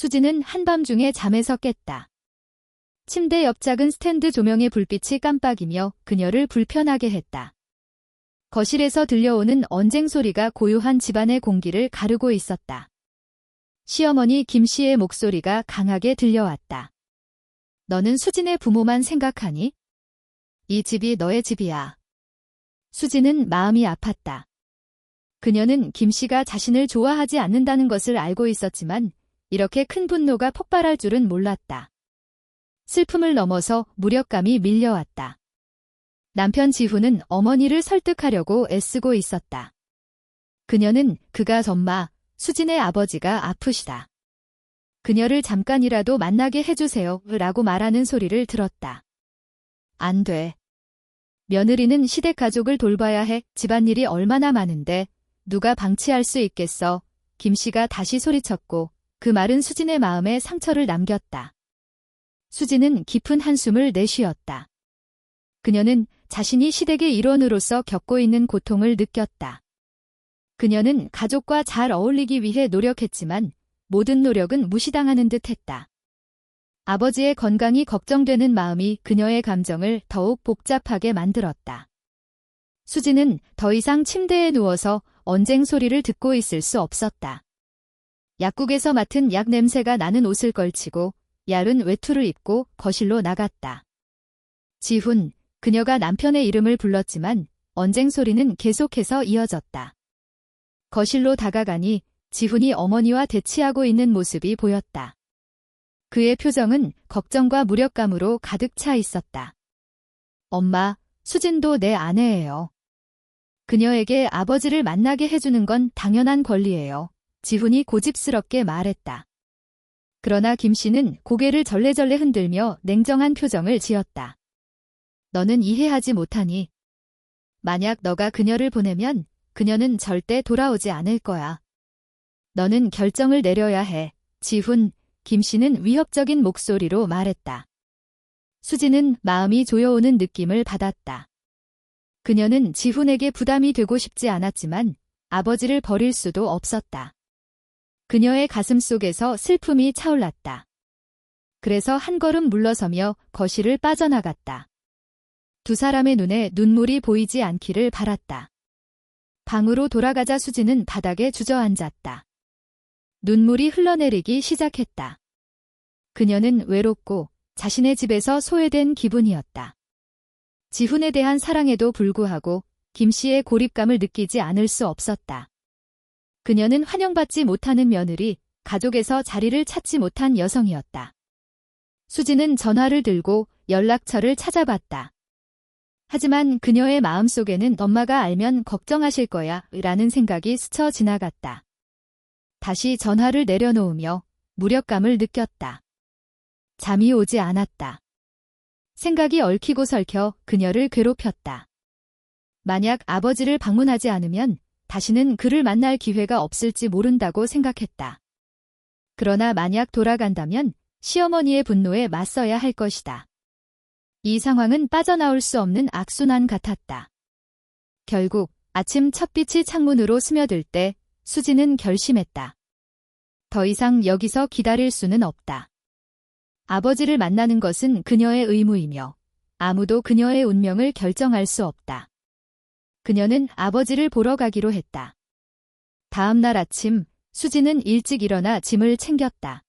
수지는 한밤중에 잠에서 깼다. 침대 옆 작은 스탠드 조명의 불빛이 깜빡이며 그녀를 불편하게 했다. 거실에서 들려오는 언쟁 소리가 고요한 집안의 공기를 가르고 있었다. 시어머니 김 씨의 목소리가 강하게 들려왔다. 너는 수진의 부모만 생각하니? 이 집이 너의 집이야. 수진은 마음이 아팠다. 그녀는 김 씨가 자신을 좋아하지 않는다는 것을 알고 있었지만 이렇게 큰 분노가 폭발할 줄은 몰랐다. 슬픔을 넘어서 무력감이 밀려왔다. 남편 지훈은 어머니를 설득하려고 애쓰고 있었다. 그녀는 그가 엄마, 수진의 아버지가 아프시다. 그녀를 잠깐이라도 만나게 해주세요 라고 말하는 소리를 들었다. 안 돼. 며느리는 시댁 가족을 돌봐야 해. 집안일이 얼마나 많은데 누가 방치할 수 있겠어. 김 씨가 다시 소리쳤고 그 말은 수진의 마음에 상처를 남겼다. 수진은 깊은 한숨을 내쉬었다. 그녀는 자신이 시댁의 일원으로서 겪고 있는 고통을 느꼈다. 그녀는 가족과 잘 어울리기 위해 노력했지만 모든 노력은 무시당하는 듯했다. 아버지의 건강이 걱정되는 마음이 그녀의 감정을 더욱 복잡하게 만들었다. 수진은 더 이상 침대에 누워서 언쟁 소리를 듣고 있을 수 없었다. 약국에서 맡은 약 냄새가 나는 옷을 걸치고 얇은 외투를 입고 거실로 나갔다. 지훈, 그녀가 남편의 이름을 불렀지만 언쟁 소리는 계속해서 이어졌다. 거실로 다가가니 지훈이 어머니와 대치하고 있는 모습이 보였다. 그의 표정은 걱정과 무력감으로 가득 차 있었다. 엄마, 수진도 내 아내예요. 그녀에게 아버지를 만나게 해주는 건 당연한 권리예요. 지훈이 고집스럽게 말했다. 그러나 김 씨는 고개를 절레절레 흔들며 냉정한 표정을 지었다. 너는 이해하지 못하니? 만약 너가 그녀를 보내면 그녀는 절대 돌아오지 않을 거야. 너는 결정을 내려야 해. 지훈, 김 씨는 위협적인 목소리로 말했다. 수지는 마음이 조여오는 느낌을 받았다. 그녀는 지훈에게 부담이 되고 싶지 않았지만 아버지를 버릴 수도 없었다. 그녀의 가슴 속에서 슬픔이 차올랐다. 그래서 한 걸음 물러서며 거실을 빠져나갔다. 두 사람의 눈에 눈물이 보이지 않기를 바랐다. 방으로 돌아가자 수지는 바닥에 주저앉았다. 눈물이 흘러내리기 시작했다. 그녀는 외롭고 자신의 집에서 소외된 기분이었다. 지훈에 대한 사랑에도 불구하고 김 씨의 고립감을 느끼지 않을 수 없었다. 그녀는 환영받지 못하는 며느리, 가족에서 자리를 찾지 못한 여성이었다. 수지는 전화를 들고 연락처를 찾아봤다. 하지만 그녀의 마음속에는 엄마가 알면 걱정하실 거야 라는 생각이 스쳐 지나갔다. 다시 전화를 내려놓으며 무력감을 느꼈다. 잠이 오지 않았다. 생각이 얽히고 설켜 그녀를 괴롭혔다. 만약 아버지를 방문하지 않으면 다시는 그를 만날 기회가 없을지 모른다고 생각했다. 그러나 만약 돌아간다면 시어머니의 분노에 맞서야 할 것이다. 이 상황은 빠져나올 수 없는 악순환 같았다. 결국 아침 첫빛이 창문으로 스며들 때 수지는 결심했다. 더 이상 여기서 기다릴 수는 없다. 아버지를 만나는 것은 그녀의 의무이며 아무도 그녀의 운명을 결정할 수 없다. 그녀는 아버지를 보러 가기로 했다. 다음 날 아침 수지는 일찍 일어나 짐을 챙겼다.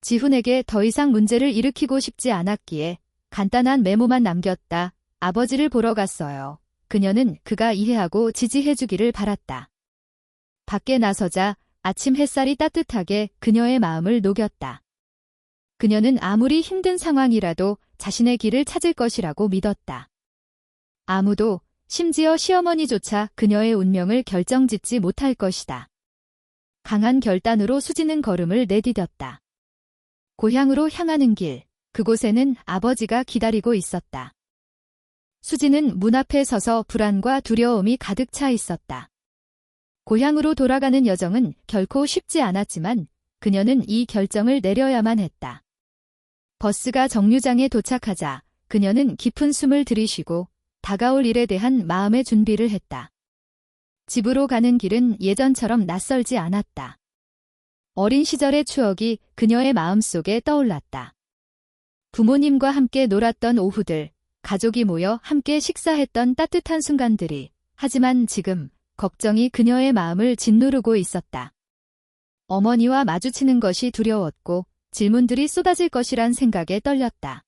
지훈에게 더 이상 문제를 일으키고 싶지 않았기에 간단한 메모만 남겼다. 아버지를 보러 갔어요. 그녀는 그가 이해하고 지지해주기를 바랐다. 밖에 나서자 아침 햇살이 따뜻하게 그녀의 마음을 녹였다. 그녀는 아무리 힘든 상황이라도 자신의 길을 찾을 것이라고 믿었다. 아무도, 심지어 시어머니조차 그녀의 운명을 결정짓지 못할 것이다. 강한 결단으로 수지는 걸음을 내디뎠다. 고향으로 향하는 길, 그곳에는 아버지가 기다리고 있었다. 수지는 문 앞에 서서 불안과 두려움이 가득 차 있었다. 고향으로 돌아가는 여정은 결코 쉽지 않았지만 그녀는 이 결정을 내려야만 했다. 버스가 정류장에 도착하자 그녀는 깊은 숨을 들이쉬고 다가올 일에 대한 마음의 준비를 했다. 집으로 가는 길은 예전처럼 낯설지 않았다. 어린 시절의 추억이 그녀의 마음속에 떠올랐다. 부모님과 함께 놀았던 오후들, 가족이 모여 함께 식사했던 따뜻한 순간들이, 하지만 지금 걱정이 그녀의 마음을 짓누르고 있었다. 어머니와 마주치는 것이 두려웠고 질문들이 쏟아질 것이란 생각에 떨렸다.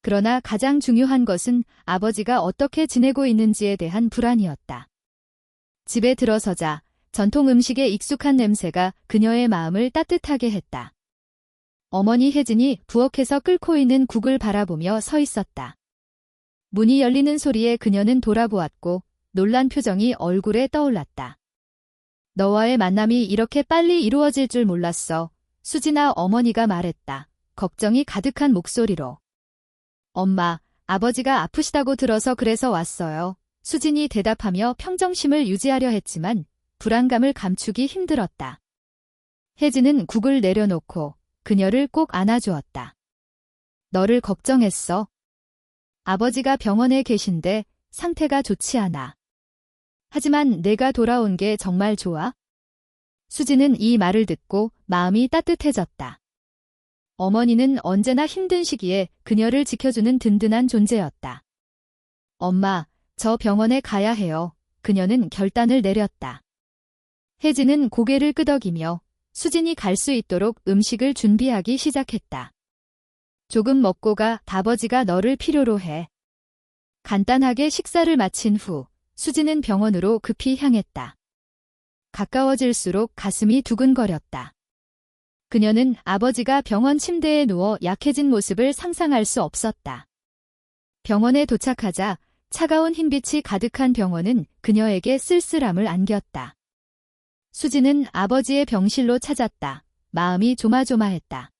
그러나 가장 중요한 것은 아버지가 어떻게 지내고 있는지에 대한 불안이었다. 집에 들어서자 전통 음식의 익숙한 냄새가 그녀의 마음을 따뜻하게 했다. 어머니 혜진이 부엌에서 끓고 있는 국을 바라보며 서 있었다. 문이 열리는 소리에 그녀는 돌아보았고 놀란 표정이 얼굴에 떠올랐다. 너와의 만남이 이렇게 빨리 이루어질 줄 몰랐어. 수진아, 어머니가 말했다. 걱정이 가득한 목소리로. 엄마, 아버지가 아프시다고 들어서 그래서 왔어요. 수진이 대답하며 평정심을 유지하려 했지만 불안감을 감추기 힘들었다. 혜진은 국을 내려놓고 그녀를 꼭 안아주었다. 너를 걱정했어. 아버지가 병원에 계신데 상태가 좋지 않아. 하지만 내가 돌아온 게 정말 좋아? 수진은 이 말을 듣고 마음이 따뜻해졌다. 어머니는 언제나 힘든 시기에 그녀를 지켜주는 든든한 존재였다. 엄마, 저 병원에 가야 해요. 그녀는 결단을 내렸다. 혜진은 고개를 끄덕이며 수진이 갈 수 있도록 음식을 준비하기 시작했다. 조금 먹고 가, 아버지가 너를 필요로 해. 간단하게 식사를 마친 후 수진은 병원으로 급히 향했다. 가까워질수록 가슴이 두근거렸다. 그녀는 아버지가 병원 침대에 누워 약해진 모습을 상상할 수 없었다. 병원에 도착하자 차가운 흰빛이 가득한 병원은 그녀에게 쓸쓸함을 안겼다. 수진은 아버지의 병실로 찾았다. 마음이 조마조마했다.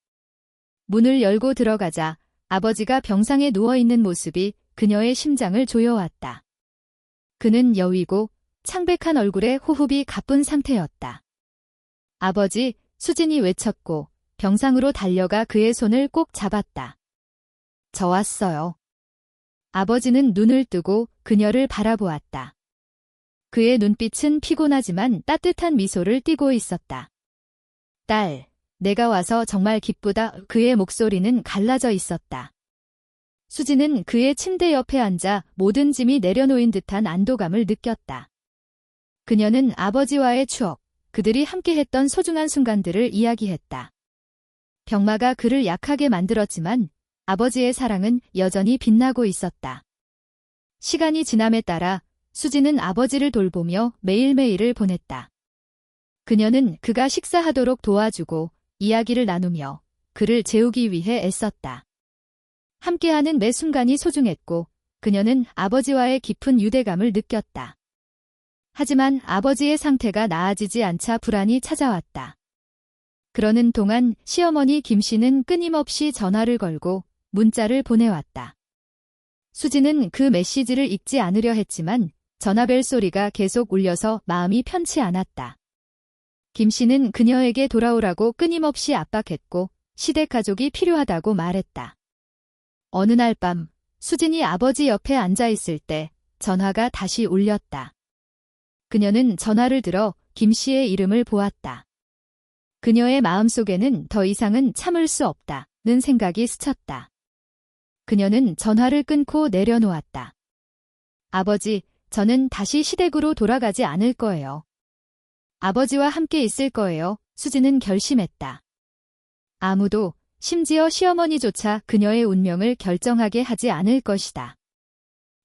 문을 열고 들어가자 아버지가 병상에 누워있는 모습이 그녀의 심장을 조여왔다. 그는 여위고 창백한 얼굴에 호흡이 가쁜 상태였다. 아버지, 수진이 외쳤고 병상으로 달려가 그의 손을 꼭 잡았다. 저 왔어요. 아버지는 눈을 뜨고 그녀를 바라보았다. 그의 눈빛은 피곤하지만 따뜻한 미소를 띠고 있었다. 딸, 내가 와서 정말 기쁘다. 그의 목소리는 갈라져 있었다. 수진은 그의 침대 옆에 앉아 모든 짐이 내려놓인 듯한 안도감을 느꼈다. 그녀는 아버지와의 추억, 그들이 함께했던 소중한 순간들을 이야기했다. 병마가 그를 약하게 만들었지만 아버지의 사랑은 여전히 빛나고 있었다. 시간이 지남에 따라 수진은 아버지를 돌보며 매일매일을 보냈다. 그녀는 그가 식사하도록 도와주고 이야기를 나누며 그를 재우기 위해 애썼다. 함께하는 매 순간이 소중했고 그녀는 아버지와의 깊은 유대감을 느꼈다. 하지만 아버지의 상태가 나아지지 않자 불안이 찾아왔다. 그러는 동안 시어머니 김 씨는 끊임없이 전화를 걸고 문자를 보내왔다. 수진은 그 메시지를 읽지 않으려 했지만 전화벨 소리가 계속 울려서 마음이 편치 않았다. 김 씨는 그녀에게 돌아오라고 끊임없이 압박했고 시댁 가족이 필요하다고 말했다. 어느 날 밤 수진이 아버지 옆에 앉아 있을 때 전화가 다시 울렸다. 그녀는 전화를 들어 김 씨의 이름을 보았다. 그녀의 마음속에는 더 이상은 참을 수 없다는 생각이 스쳤다. 그녀는 전화를 끊고 내려놓았다. 아버지, 저는 다시 시댁으로 돌아가지 않을 거예요. 아버지와 함께 있을 거예요. 수진은 결심했다. 아무도, 심지어 시어머니조차 그녀의 운명을 결정하게 하지 않을 것이다.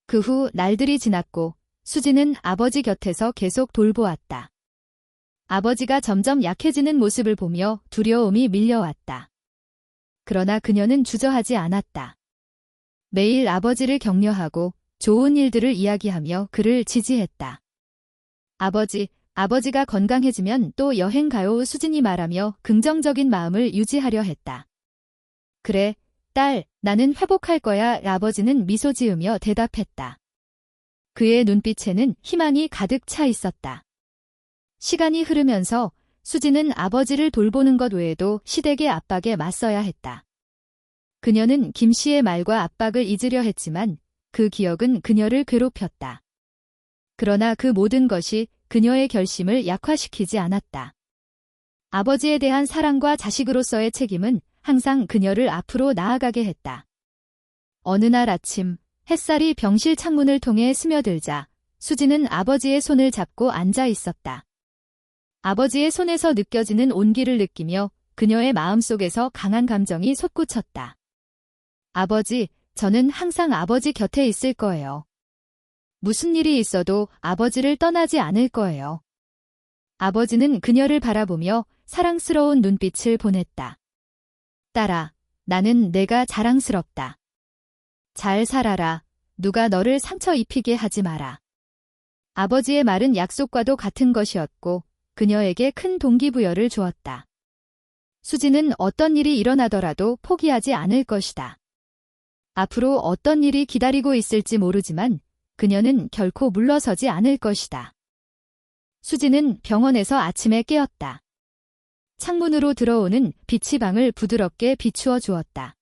그 후 날들이 지났고 수진은 아버지 곁에서 계속 돌보았다. 아버지가 점점 약해지는 모습을 보며 두려움이 밀려왔다. 그러나 그녀는 주저하지 않았다. 매일 아버지를 격려하고 좋은 일들을 이야기하며 그를 지지했다. 아버지가 건강해지면 또 여행 가요. 수진이 말하며 긍정적인 마음을 유지하려 했다. 그래, 딸, 나는 회복할 거야. 아버지는 미소 지으며 대답했다. 그의 눈빛에는 희망이 가득 차 있었다. 시간이 흐르면서 수진은 아버지를 돌보는 것 외에도 시댁의 압박에 맞서야 했다. 그녀는 김 씨의 말과 압박을 잊으려 했지만 그 기억은 그녀를 괴롭혔다. 그러나 그 모든 것이 그녀의 결심을 약화시키지 않았다. 아버지에 대한 사랑과 자식으로서의 책임은 항상 그녀를 앞으로 나아가게 했다. 어느 날 아침, 햇살이 병실 창문을 통해 스며들자 수지는 아버지의 손을 잡고 앉아 있었다. 아버지의 손에서 느껴지는 온기를 느끼며 그녀의 마음속에서 강한 감정이 솟구쳤다. 아버지, 저는 항상 아버지 곁에 있을 거예요. 무슨 일이 있어도 아버지를 떠나지 않을 거예요. 아버지는 그녀를 바라보며 사랑스러운 눈빛을 보냈다. 딸아, 나는 내가 자랑스럽다. 잘 살아라. 누가 너를 상처 입히게 하지 마라. 아버지의 말은 약속과도 같은 것이었고 그녀에게 큰 동기부여를 주었다. 수지는 어떤 일이 일어나더라도 포기하지 않을 것이다. 앞으로 어떤 일이 기다리고 있을지 모르지만 그녀는 결코 물러서지 않을 것이다. 수지는 병원에서 아침에 깨었다. 창문으로 들어오는 빛이 방을 부드럽게 비추어 주었다.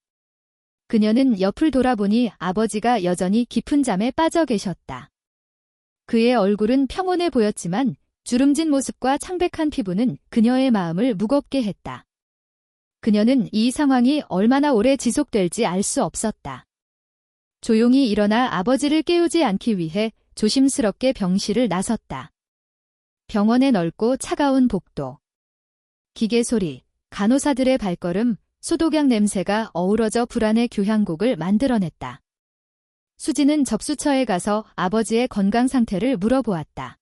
그녀는 옆을 돌아보니 아버지가 여전히 깊은 잠에 빠져 계셨다. 그의 얼굴은 평온해 보였지만 주름진 모습과 창백한 피부는 그녀의 마음을 무겁게 했다. 그녀는 이 상황이 얼마나 오래 지속될지 알 수 없었다. 조용히 일어나 아버지를 깨우지 않기 위해 조심스럽게 병실을 나섰다. 병원의 넓고 차가운 복도. 기계 소리, 간호사들의 발걸음, 소독약 냄새가 어우러져 불안의 교향곡을 만들어냈다. 수지는 접수처에 가서 아버지의 건강 상태를 물어보았다.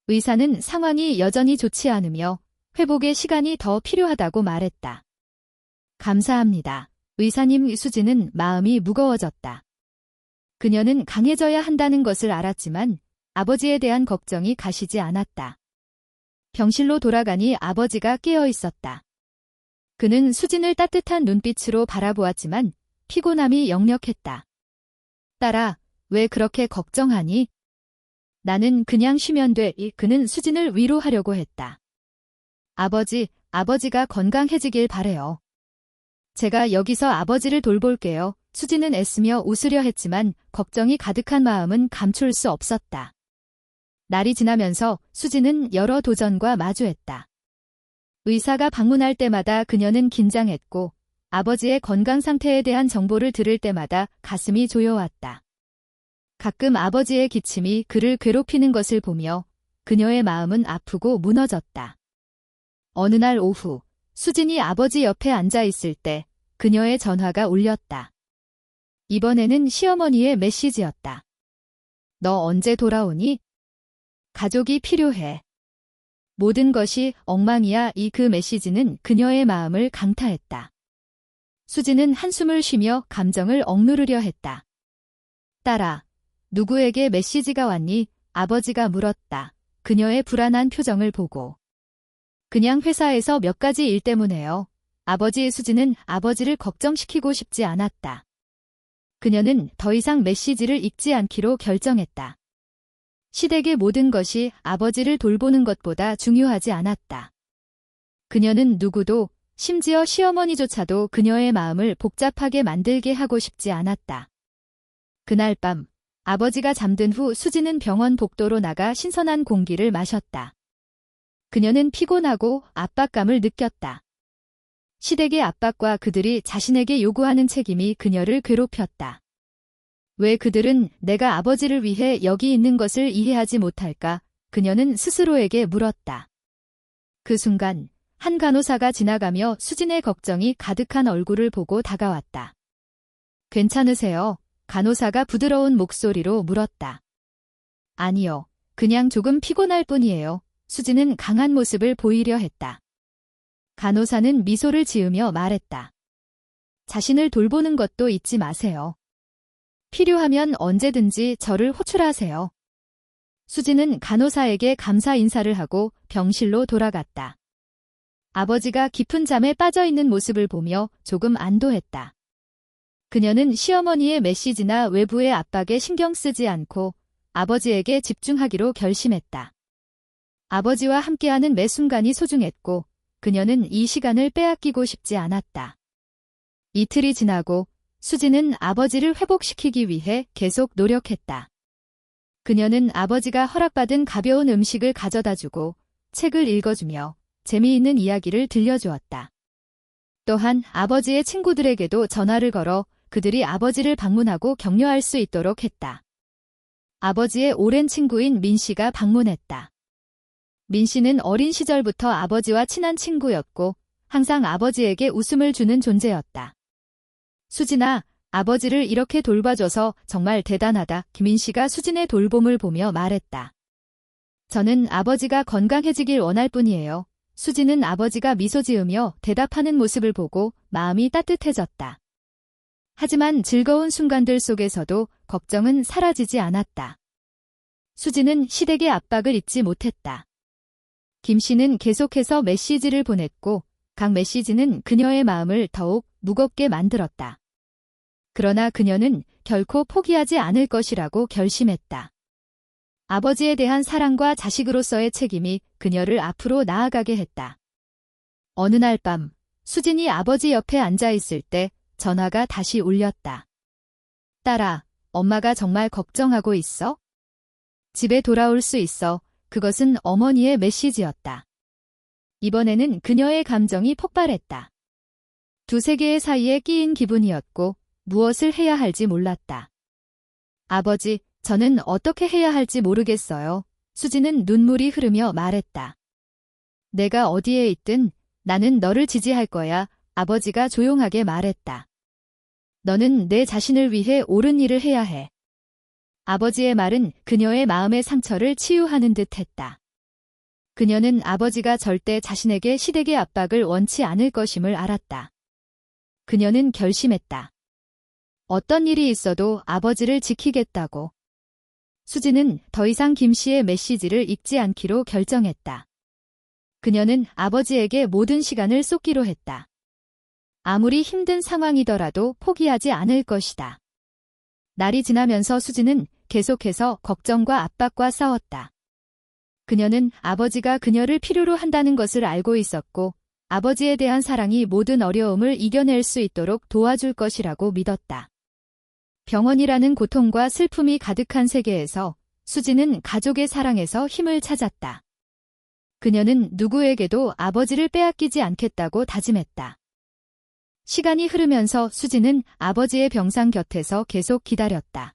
의사는 상황이 여전히 좋지 않으며 회복의 시간이 더 필요하다고 말했다. 감사합니다. 의사님. 수지는 마음이 무거워졌다. 그녀는 강해져야 한다는 것을 알았지만 아버지에 대한 걱정이 가시지 않았다. 병실로 돌아가니 아버지가 깨어 있었다. 그는 수진을 따뜻한 눈빛으로 바라보았지만 피곤함이 역력했다. 딸아, 왜 그렇게 걱정하니? 나는 그냥 쉬면 돼. 그는 수진을 위로하려고 했다. 아버지가 건강해지길 바래요. 제가 여기서 아버지를 돌볼게요. 수지는 애쓰며 웃으려 했지만 걱정이 가득한 마음은 감출 수 없었다. 날이 지나면서 수지는 여러 도전과 마주했다. 의사가 방문할 때마다 그녀는 긴장했고 아버지의 건강 상태에 대한 정보를 들을 때마다 가슴이 조여왔다. 가끔 아버지의 기침이 그를 괴롭히는 것을 보며 그녀의 마음은 아프고 무너졌다. 어느 날 오후, 수진이 아버지 옆에 앉아 있을 때 그녀의 전화가 울렸다. 이번에는 시어머니의 메시지였다. 너 언제 돌아오니? 가족이 필요해. 모든 것이 엉망이야. 그 메시지는 그녀의 마음을 강타했다. 수지는 한숨을 쉬며 감정을 억누르려 했다. 딸아, 누구에게 메시지가 왔니? 아버지가 물었다. 그녀의 불안한 표정을 보고. 그냥 회사에서 몇 가지 일 때문에요. 수지는 아버지를 걱정시키고 싶지 않았다. 그녀는 더 이상 메시지를 읽지 않기로 결정했다. 시댁의 모든 것이 아버지를 돌보는 것보다 중요하지 않았다. 그녀는 누구도, 심지어 시어머니조차도 그녀의 마음을 복잡하게 만들게 하고 싶지 않았다. 그날 밤, 아버지가 잠든 후 수지는 병원 복도로 나가 신선한 공기를 마셨다. 그녀는 피곤하고 압박감을 느꼈다. 시댁의 압박과 그들이 자신에게 요구하는 책임이 그녀를 괴롭혔다. 왜 그들은 내가 아버지를 위해 여기 있는 것을 이해하지 못할까? 그녀는 스스로에게 물었다. 그 순간 한 간호사가 지나가며 수진의 걱정이 가득한 얼굴을 보고 다가왔다. 괜찮으세요? 간호사가 부드러운 목소리로 물었다. 아니요, 그냥 조금 피곤할 뿐이에요. 수진은 강한 모습을 보이려 했다. 간호사는 미소를 지으며 말했다. 자신을 돌보는 것도 잊지 마세요. 필요하면 언제든지 저를 호출하세요. 수진은 간호사에게 감사 인사를 하고 병실로 돌아갔다. 아버지가 깊은 잠에 빠져 있는 모습을 보며 조금 안도했다. 그녀는 시어머니의 메시지나 외부의 압박에 신경 쓰지 않고 아버지에게 집중하기로 결심했다. 아버지와 함께하는 매 순간이 소중했고 그녀는 이 시간을 빼앗기고 싶지 않았다. 이틀이 지나고 수지는 아버지를 회복시키기 위해 계속 노력했다. 그녀는 아버지가 허락받은 가벼운 음식을 가져다주고 책을 읽어주며 재미있는 이야기를 들려주었다. 또한 아버지의 친구들에게도 전화를 걸어 그들이 아버지를 방문하고 격려할 수 있도록 했다. 아버지의 오랜 친구인 민 씨가 방문했다. 민 씨는 어린 시절부터 아버지와 친한 친구였고 항상 아버지에게 웃음을 주는 존재였다. 수진아, 아버지를 이렇게 돌봐줘서 정말 대단하다. 김민 씨가 수진의 돌봄을 보며 말했다. 저는 아버지가 건강해지길 원할 뿐이에요. 수진은 아버지가 미소 지으며 대답하는 모습을 보고 마음이 따뜻해졌다. 하지만 즐거운 순간들 속에서도 걱정은 사라지지 않았다. 수진은 시댁의 압박을 잊지 못했다. 김 씨는 계속해서 메시지를 보냈고 각 메시지는 그녀의 마음을 더욱 무겁게 만들었다. 그러나 그녀는 결코 포기하지 않을 것이라고 결심했다. 아버지에 대한 사랑과 자식으로서의 책임이 그녀를 앞으로 나아가게 했다. 어느 날 밤, 수진이 아버지 옆에 앉아 있을 때 전화가 다시 울렸다. 딸아, 엄마가 정말 걱정하고 있어? 집에 돌아올 수 있어. 그것은 어머니의 메시지였다. 이번에는 그녀의 감정이 폭발했다. 두 세계의 사이에 끼인 기분이었고 무엇을 해야 할지 몰랐다. 아버지, 저는 어떻게 해야 할지 모르겠어요. 수진은 눈물이 흐르며 말했다. 내가 어디에 있든 나는 너를 지지할 거야. 아버지가 조용하게 말했다. 너는 내 자신을 위해 옳은 일을 해야 해. 아버지의 말은 그녀의 마음의 상처를 치유하는 듯 했다. 그녀는 아버지가 절대 자신에게 시댁의 압박을 원치 않을 것임을 알았다. 그녀는 결심했다. 어떤 일이 있어도 아버지를 지키겠다고. 수진은 더 이상 김 씨의 메시지를 읽지 않기로 결정했다. 그녀는 아버지에게 모든 시간을 쏟기로 했다. 아무리 힘든 상황이더라도 포기하지 않을 것이다. 날이 지나면서 수진은 계속해서 걱정과 압박과 싸웠다. 그녀는 아버지가 그녀를 필요로 한다는 것을 알고 있었고 아버지에 대한 사랑이 모든 어려움을 이겨낼 수 있도록 도와줄 것이라고 믿었다. 병원이라는 고통과 슬픔이 가득한 세계에서 수진은 가족의 사랑에서 힘을 찾았다. 그녀는 누구에게도 아버지를 빼앗기지 않겠다고 다짐했다. 시간이 흐르면서 수진은 아버지의 병상 곁에서 계속 기다렸다.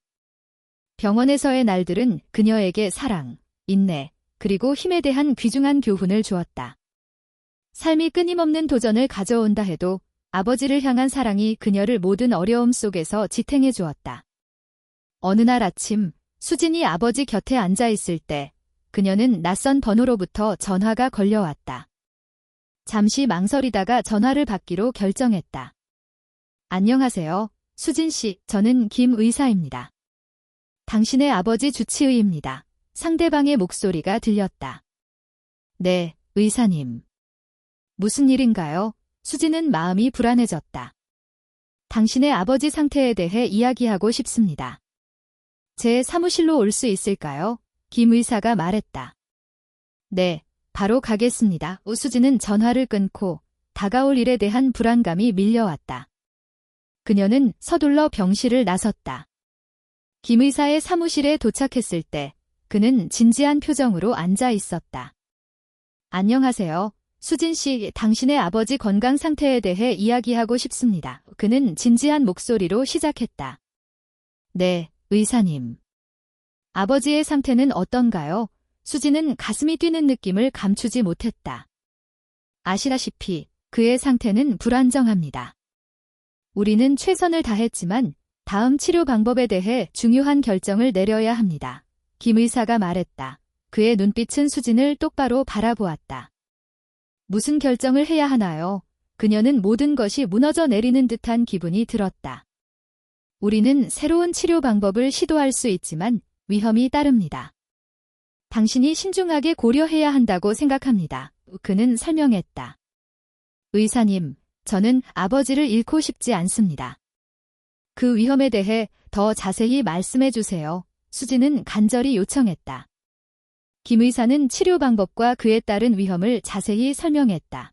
병원에서의 날들은 그녀에게 사랑, 인내, 그리고 힘에 대한 귀중한 교훈을 주었다. 삶이 끊임없는 도전을 가져온다 해도 아버지를 향한 사랑이 그녀를 모든 어려움 속에서 지탱해 주었다. 어느 날 아침, 수진이 아버지 곁에 앉아 있을 때 그녀는 낯선 번호로부터 전화가 걸려왔다. 잠시 망설이다가 전화를 받기로 결정했다. 안녕하세요, 수진 씨. 저는 김 의사입니다. 당신의 아버지 주치의입니다. 상대방의 목소리가 들렸다. 네, 의사님. 무슨 일인가요? 수진은 마음이 불안해졌다. 당신의 아버지 상태에 대해 이야기하고 싶습니다. 제 사무실로 올 수 있을까요? 김 의사가 말했다. 네, 바로 가겠습니다. 수진은 전화를 끊고 다가올 일에 대한 불안감이 밀려왔다. 그녀는 서둘러 병실을 나섰다. 김 의사의 사무실에 도착했을 때 그는 진지한 표정으로 앉아 있었다. 안녕하세요. 수진 씨, 당신의 아버지 건강 상태에 대해 이야기하고 싶습니다. 그는 진지한 목소리로 시작했다. 네, 의사님. 아버지의 상태는 어떤가요? 수진은 가슴이 뛰는 느낌을 감추지 못했다. 아시다시피 그의 상태는 불안정합니다. 우리는 최선을 다했지만 다음 치료 방법에 대해 중요한 결정을 내려야 합니다. 김 의사가 말했다. 그의 눈빛은 수진을 똑바로 바라보았다. 무슨 결정을 해야 하나요? 그녀는 모든 것이 무너져 내리는 듯한 기분이 들었다. 우리는 새로운 치료 방법을 시도할 수 있지만 위험이 따릅니다. 당신이 신중하게 고려해야 한다고 생각합니다. 그는 설명했다. 의사님, 저는 아버지를 잃고 싶지 않습니다. 그 위험에 대해 더 자세히 말씀해 주세요. 수진은 간절히 요청했다. 김 의사는 치료 방법과 그에 따른 위험을 자세히 설명했다.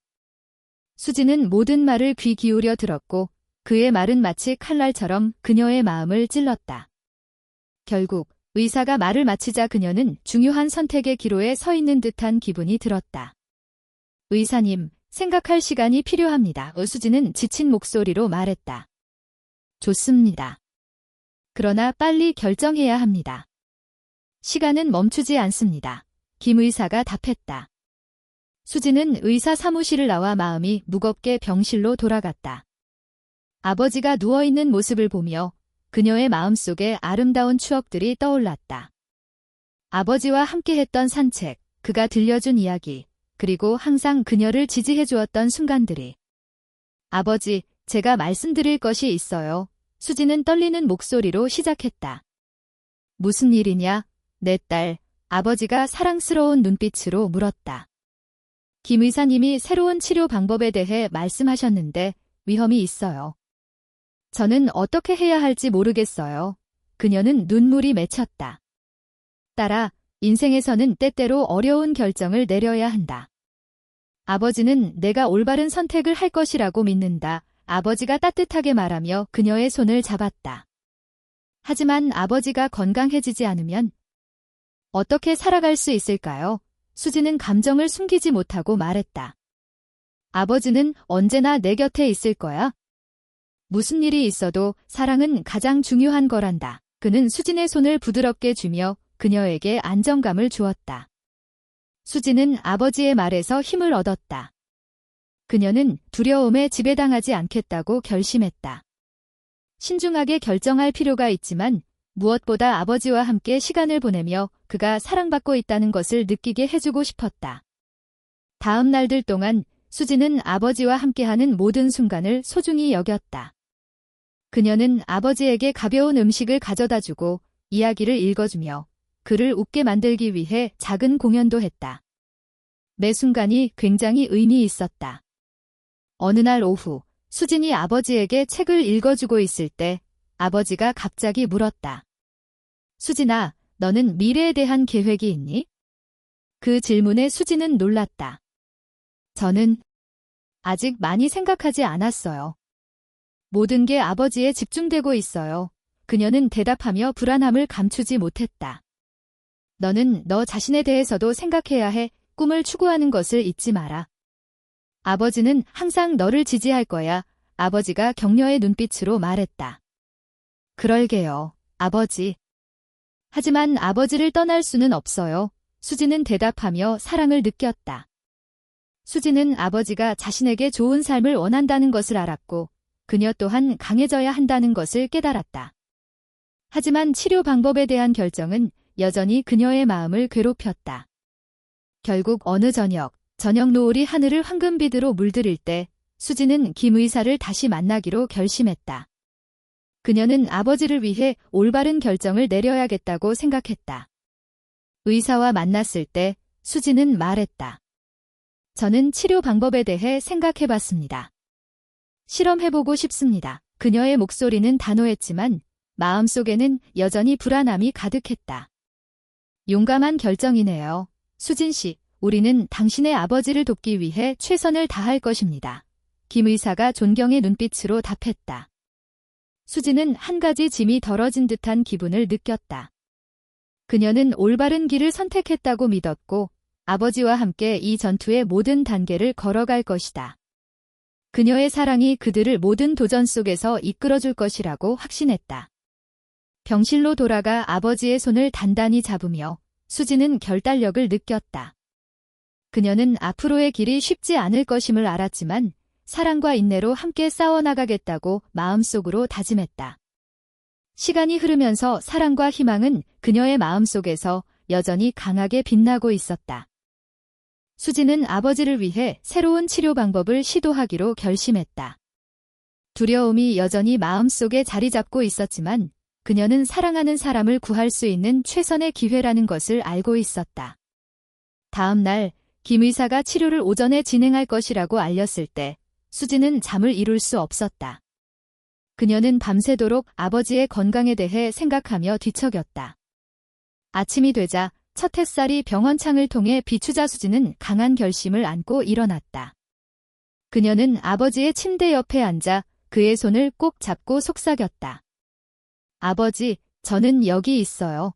수진은 모든 말을 귀 기울여 들었고 그의 말은 마치 칼날처럼 그녀의 마음을 찔렀다. 결국 의사가 말을 마치자 그녀는 중요한 선택의 기로에 서 있는 듯한 기분이 들었다. 의사님, 생각할 시간이 필요합니다. 수지는 지친 목소리로 말했다. 좋습니다. 그러나 빨리 결정해야 합니다. 시간은 멈추지 않습니다. 김 의사가 답했다. 수지는 의사 사무실을 나와 마음이 무겁게 병실로 돌아갔다. 아버지가 누워있는 모습을 보며 그녀의 마음속에 아름다운 추억들이 떠올랐다. 아버지와 함께했던 산책, 그가 들려준 이야기, 그리고 항상 그녀를 지지해 주었던 순간들이. 아버지, 제가 말씀드릴 것이 있어요. 수지는 떨리는 목소리로 시작했다. 무슨 일이냐? 내 딸, 아버지가 사랑스러운 눈빛으로 물었다. 김 의사님이 새로운 치료 방법에 대해 말씀하셨는데 위험이 있어요. 저는 어떻게 해야 할지 모르겠어요. 그녀는 눈물이 맺혔다. 딸아, 인생에서는 때때로 어려운 결정을 내려야 한다. 아버지는 내가 올바른 선택을 할 것이라고 믿는다. 아버지가 따뜻하게 말하며 그녀의 손을 잡았다. 하지만 아버지가 건강해지지 않으면 어떻게 살아갈 수 있을까요? 수지는 감정을 숨기지 못하고 말했다. 아버지는 언제나 내 곁에 있을 거야. 무슨 일이 있어도 사랑은 가장 중요한 거란다. 그는 수진의 손을 부드럽게 쥐며 그녀에게 안정감을 주었다. 수지는 아버지의 말에서 힘을 얻었다. 그녀는 두려움에 지배당하지 않겠다고 결심했다. 신중하게 결정할 필요가 있지만 무엇보다 아버지와 함께 시간을 보내며 그가 사랑받고 있다는 것을 느끼게 해주고 싶었다. 다음 날들 동안 수지는 아버지와 함께하는 모든 순간을 소중히 여겼다. 그녀는 아버지에게 가벼운 음식을 가져다주고 이야기를 읽어주며 그를 웃게 만들기 위해 작은 공연도 했다. 매 순간이 굉장히 의미 있었다. 어느 날 오후, 수진이 아버지에게 책을 읽어주고 있을 때 아버지가 갑자기 물었다. 수진아, 너는 미래에 대한 계획이 있니? 그 질문에 수진은 놀랐다. 저는 아직 많이 생각하지 않았어요. 모든 게 아버지에 집중되고 있어요. 그녀는 대답하며 불안함을 감추지 못했다. 너는 너 자신에 대해서도 생각해야 해. 꿈을 추구하는 것을 잊지 마라. 아버지는 항상 너를 지지할 거야. 아버지가 격려의 눈빛으로 말했다. 그럴게요, 아버지. 하지만 아버지를 떠날 수는 없어요. 수지는 대답하며 사랑을 느꼈다. 수지는 아버지가 자신에게 좋은 삶을 원한다는 것을 알았고 그녀 또한 강해져야 한다는 것을 깨달았다. 하지만 치료 방법에 대한 결정은 여전히 그녀의 마음을 괴롭혔다. 결국 어느 저녁 노을이 하늘을 황금빛으로 물들일 때 수지는 김 의사를 다시 만나기로 결심했다. 그녀는 아버지를 위해 올바른 결정을 내려야겠다고 생각했다. 의사와 만났을 때 수지는 말했다. 저는 치료 방법에 대해 생각해봤습니다. 실험해보고 싶습니다. 그녀의 목소리는 단호했지만 마음속에는 여전히 불안함이 가득했다. 용감한 결정이네요. 수진 씨, 우리는 당신의 아버지를 돕기 위해 최선을 다할 것입니다. 김 의사가 존경의 눈빛으로 답했다. 수진은 한 가지 짐이 덜어진 듯한 기분을 느꼈다. 그녀는 올바른 길을 선택했다고 믿었고 아버지와 함께 이 전투의 모든 단계를 걸어갈 것이다. 그녀의 사랑이 그들을 모든 도전 속에서 이끌어줄 것이라고 확신했다. 병실로 돌아가 아버지의 손을 단단히 잡으며 수지는 결단력을 느꼈다. 그녀는 앞으로의 길이 쉽지 않을 것임을 알았지만 사랑과 인내로 함께 싸워나가겠다고 마음속으로 다짐했다. 시간이 흐르면서 사랑과 희망은 그녀의 마음속에서 여전히 강하게 빛나고 있었다. 수지는 아버지를 위해 새로운 치료 방법을 시도하기로 결심했다. 두려움이 여전히 마음속에 자리 잡고 있었지만 그녀는 사랑하는 사람을 구할 수 있는 최선의 기회라는 것을 알고 있었다. 다음 날 김 의사가 치료를 오전에 진행할 것이라고 알렸을 때 수지는 잠을 이룰 수 없었다. 그녀는 밤새도록 아버지의 건강에 대해 생각하며 뒤척였다. 아침이 되자 첫 햇살이 병원 창을 통해 비추자 수지는 강한 결심을 안고 일어났다. 그녀는 아버지의 침대 옆에 앉아 그의 손을 꼭 잡고 속삭였다. 아버지, 저는 여기 있어요.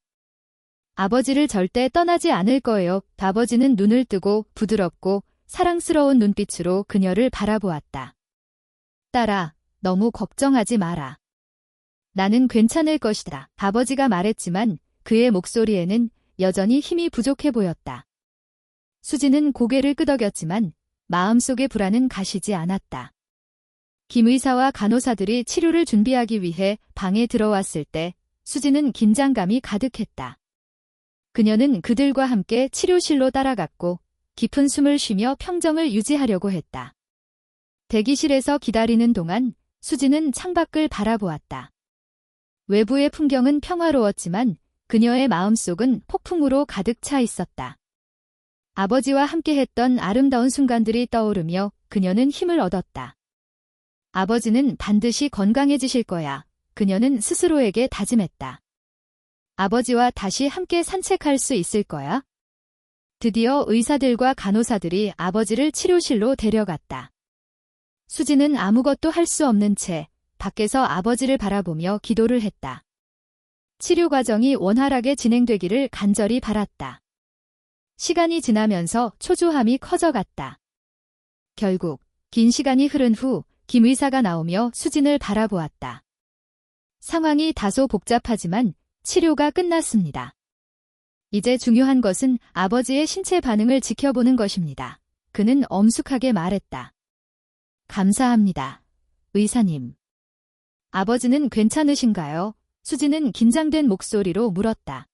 아버지를 절대 떠나지 않을 거예요. 아버지는 눈을 뜨고 부드럽고 사랑스러운 눈빛으로 그녀를 바라보았다. 딸아, 너무 걱정하지 마라. 나는 괜찮을 것이다. 아버지가 말했지만 그의 목소리에는 여전히 힘이 부족해 보였다. 수지는 고개를 끄덕였지만 마음속의 불안은 가시지 않았다. 김 의사와 간호사들이 치료를 준비하기 위해 방에 들어왔을 때 수지는 긴장감이 가득했다. 그녀는 그들과 함께 치료실로 따라갔고 깊은 숨을 쉬며 평정을 유지하려고 했다. 대기실에서 기다리는 동안 수지는 창밖을 바라보았다. 외부의 풍경은 평화로웠지만 그녀의 마음속은 폭풍으로 가득 차 있었다. 아버지와 함께했던 아름다운 순간들이 떠오르며 그녀는 힘을 얻었다. 아버지는 반드시 건강해지실 거야. 그녀는 스스로에게 다짐했다. 아버지와 다시 함께 산책할 수 있을 거야. 드디어 의사들과 간호사들이 아버지를 치료실로 데려갔다. 수지는 아무것도 할 수 없는 채 밖에서 아버지를 바라보며 기도를 했다. 치료 과정이 원활하게 진행되기를 간절히 바랐다. 시간이 지나면서 초조함이 커져갔다. 결국 긴 시간이 흐른 후 김 의사가 나오며 수진을 바라보았다. 상황이 다소 복잡하지만 치료가 끝났습니다. 이제 중요한 것은 아버지의 신체 반응을 지켜보는 것입니다. 그는 엄숙하게 말했다. 감사합니다, 의사님. 아버지는 괜찮으신가요? 수지는 긴장된 목소리로 물었다.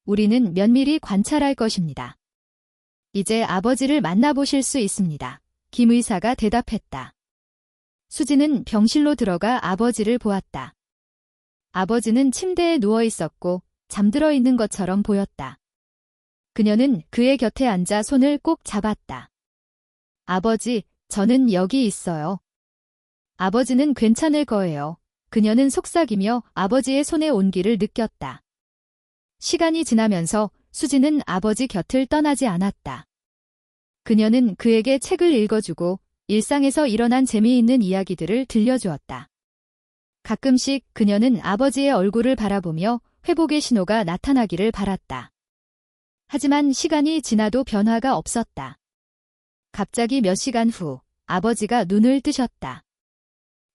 우리는 면밀히 관찰할 것입니다. 이제 아버지를 만나보실 수 있습니다. 김 의사가 대답했다. 수지는 병실로 들어가 아버지를 보았다. 아버지는 침대에 누워 있었고 잠들어 있는 것처럼 보였다. 그녀는 그의 곁에 앉아 손을 꼭 잡았다. 아버지, 저는 여기 있어요. 아버지는 괜찮을 거예요. 그녀는 속삭이며 아버지의 손의 온기를 느꼈다. 시간이 지나면서 수지는 아버지 곁을 떠나지 않았다. 그녀는 그에게 책을 읽어주고 일상에서 일어난 재미있는 이야기들을 들려주었다. 가끔씩 그녀는 아버지의 얼굴을 바라보며 회복의 신호가 나타나기를 바랐다. 하지만 시간이 지나도 변화가 없었다. 갑자기 몇 시간 후 아버지가 눈을 뜨셨다.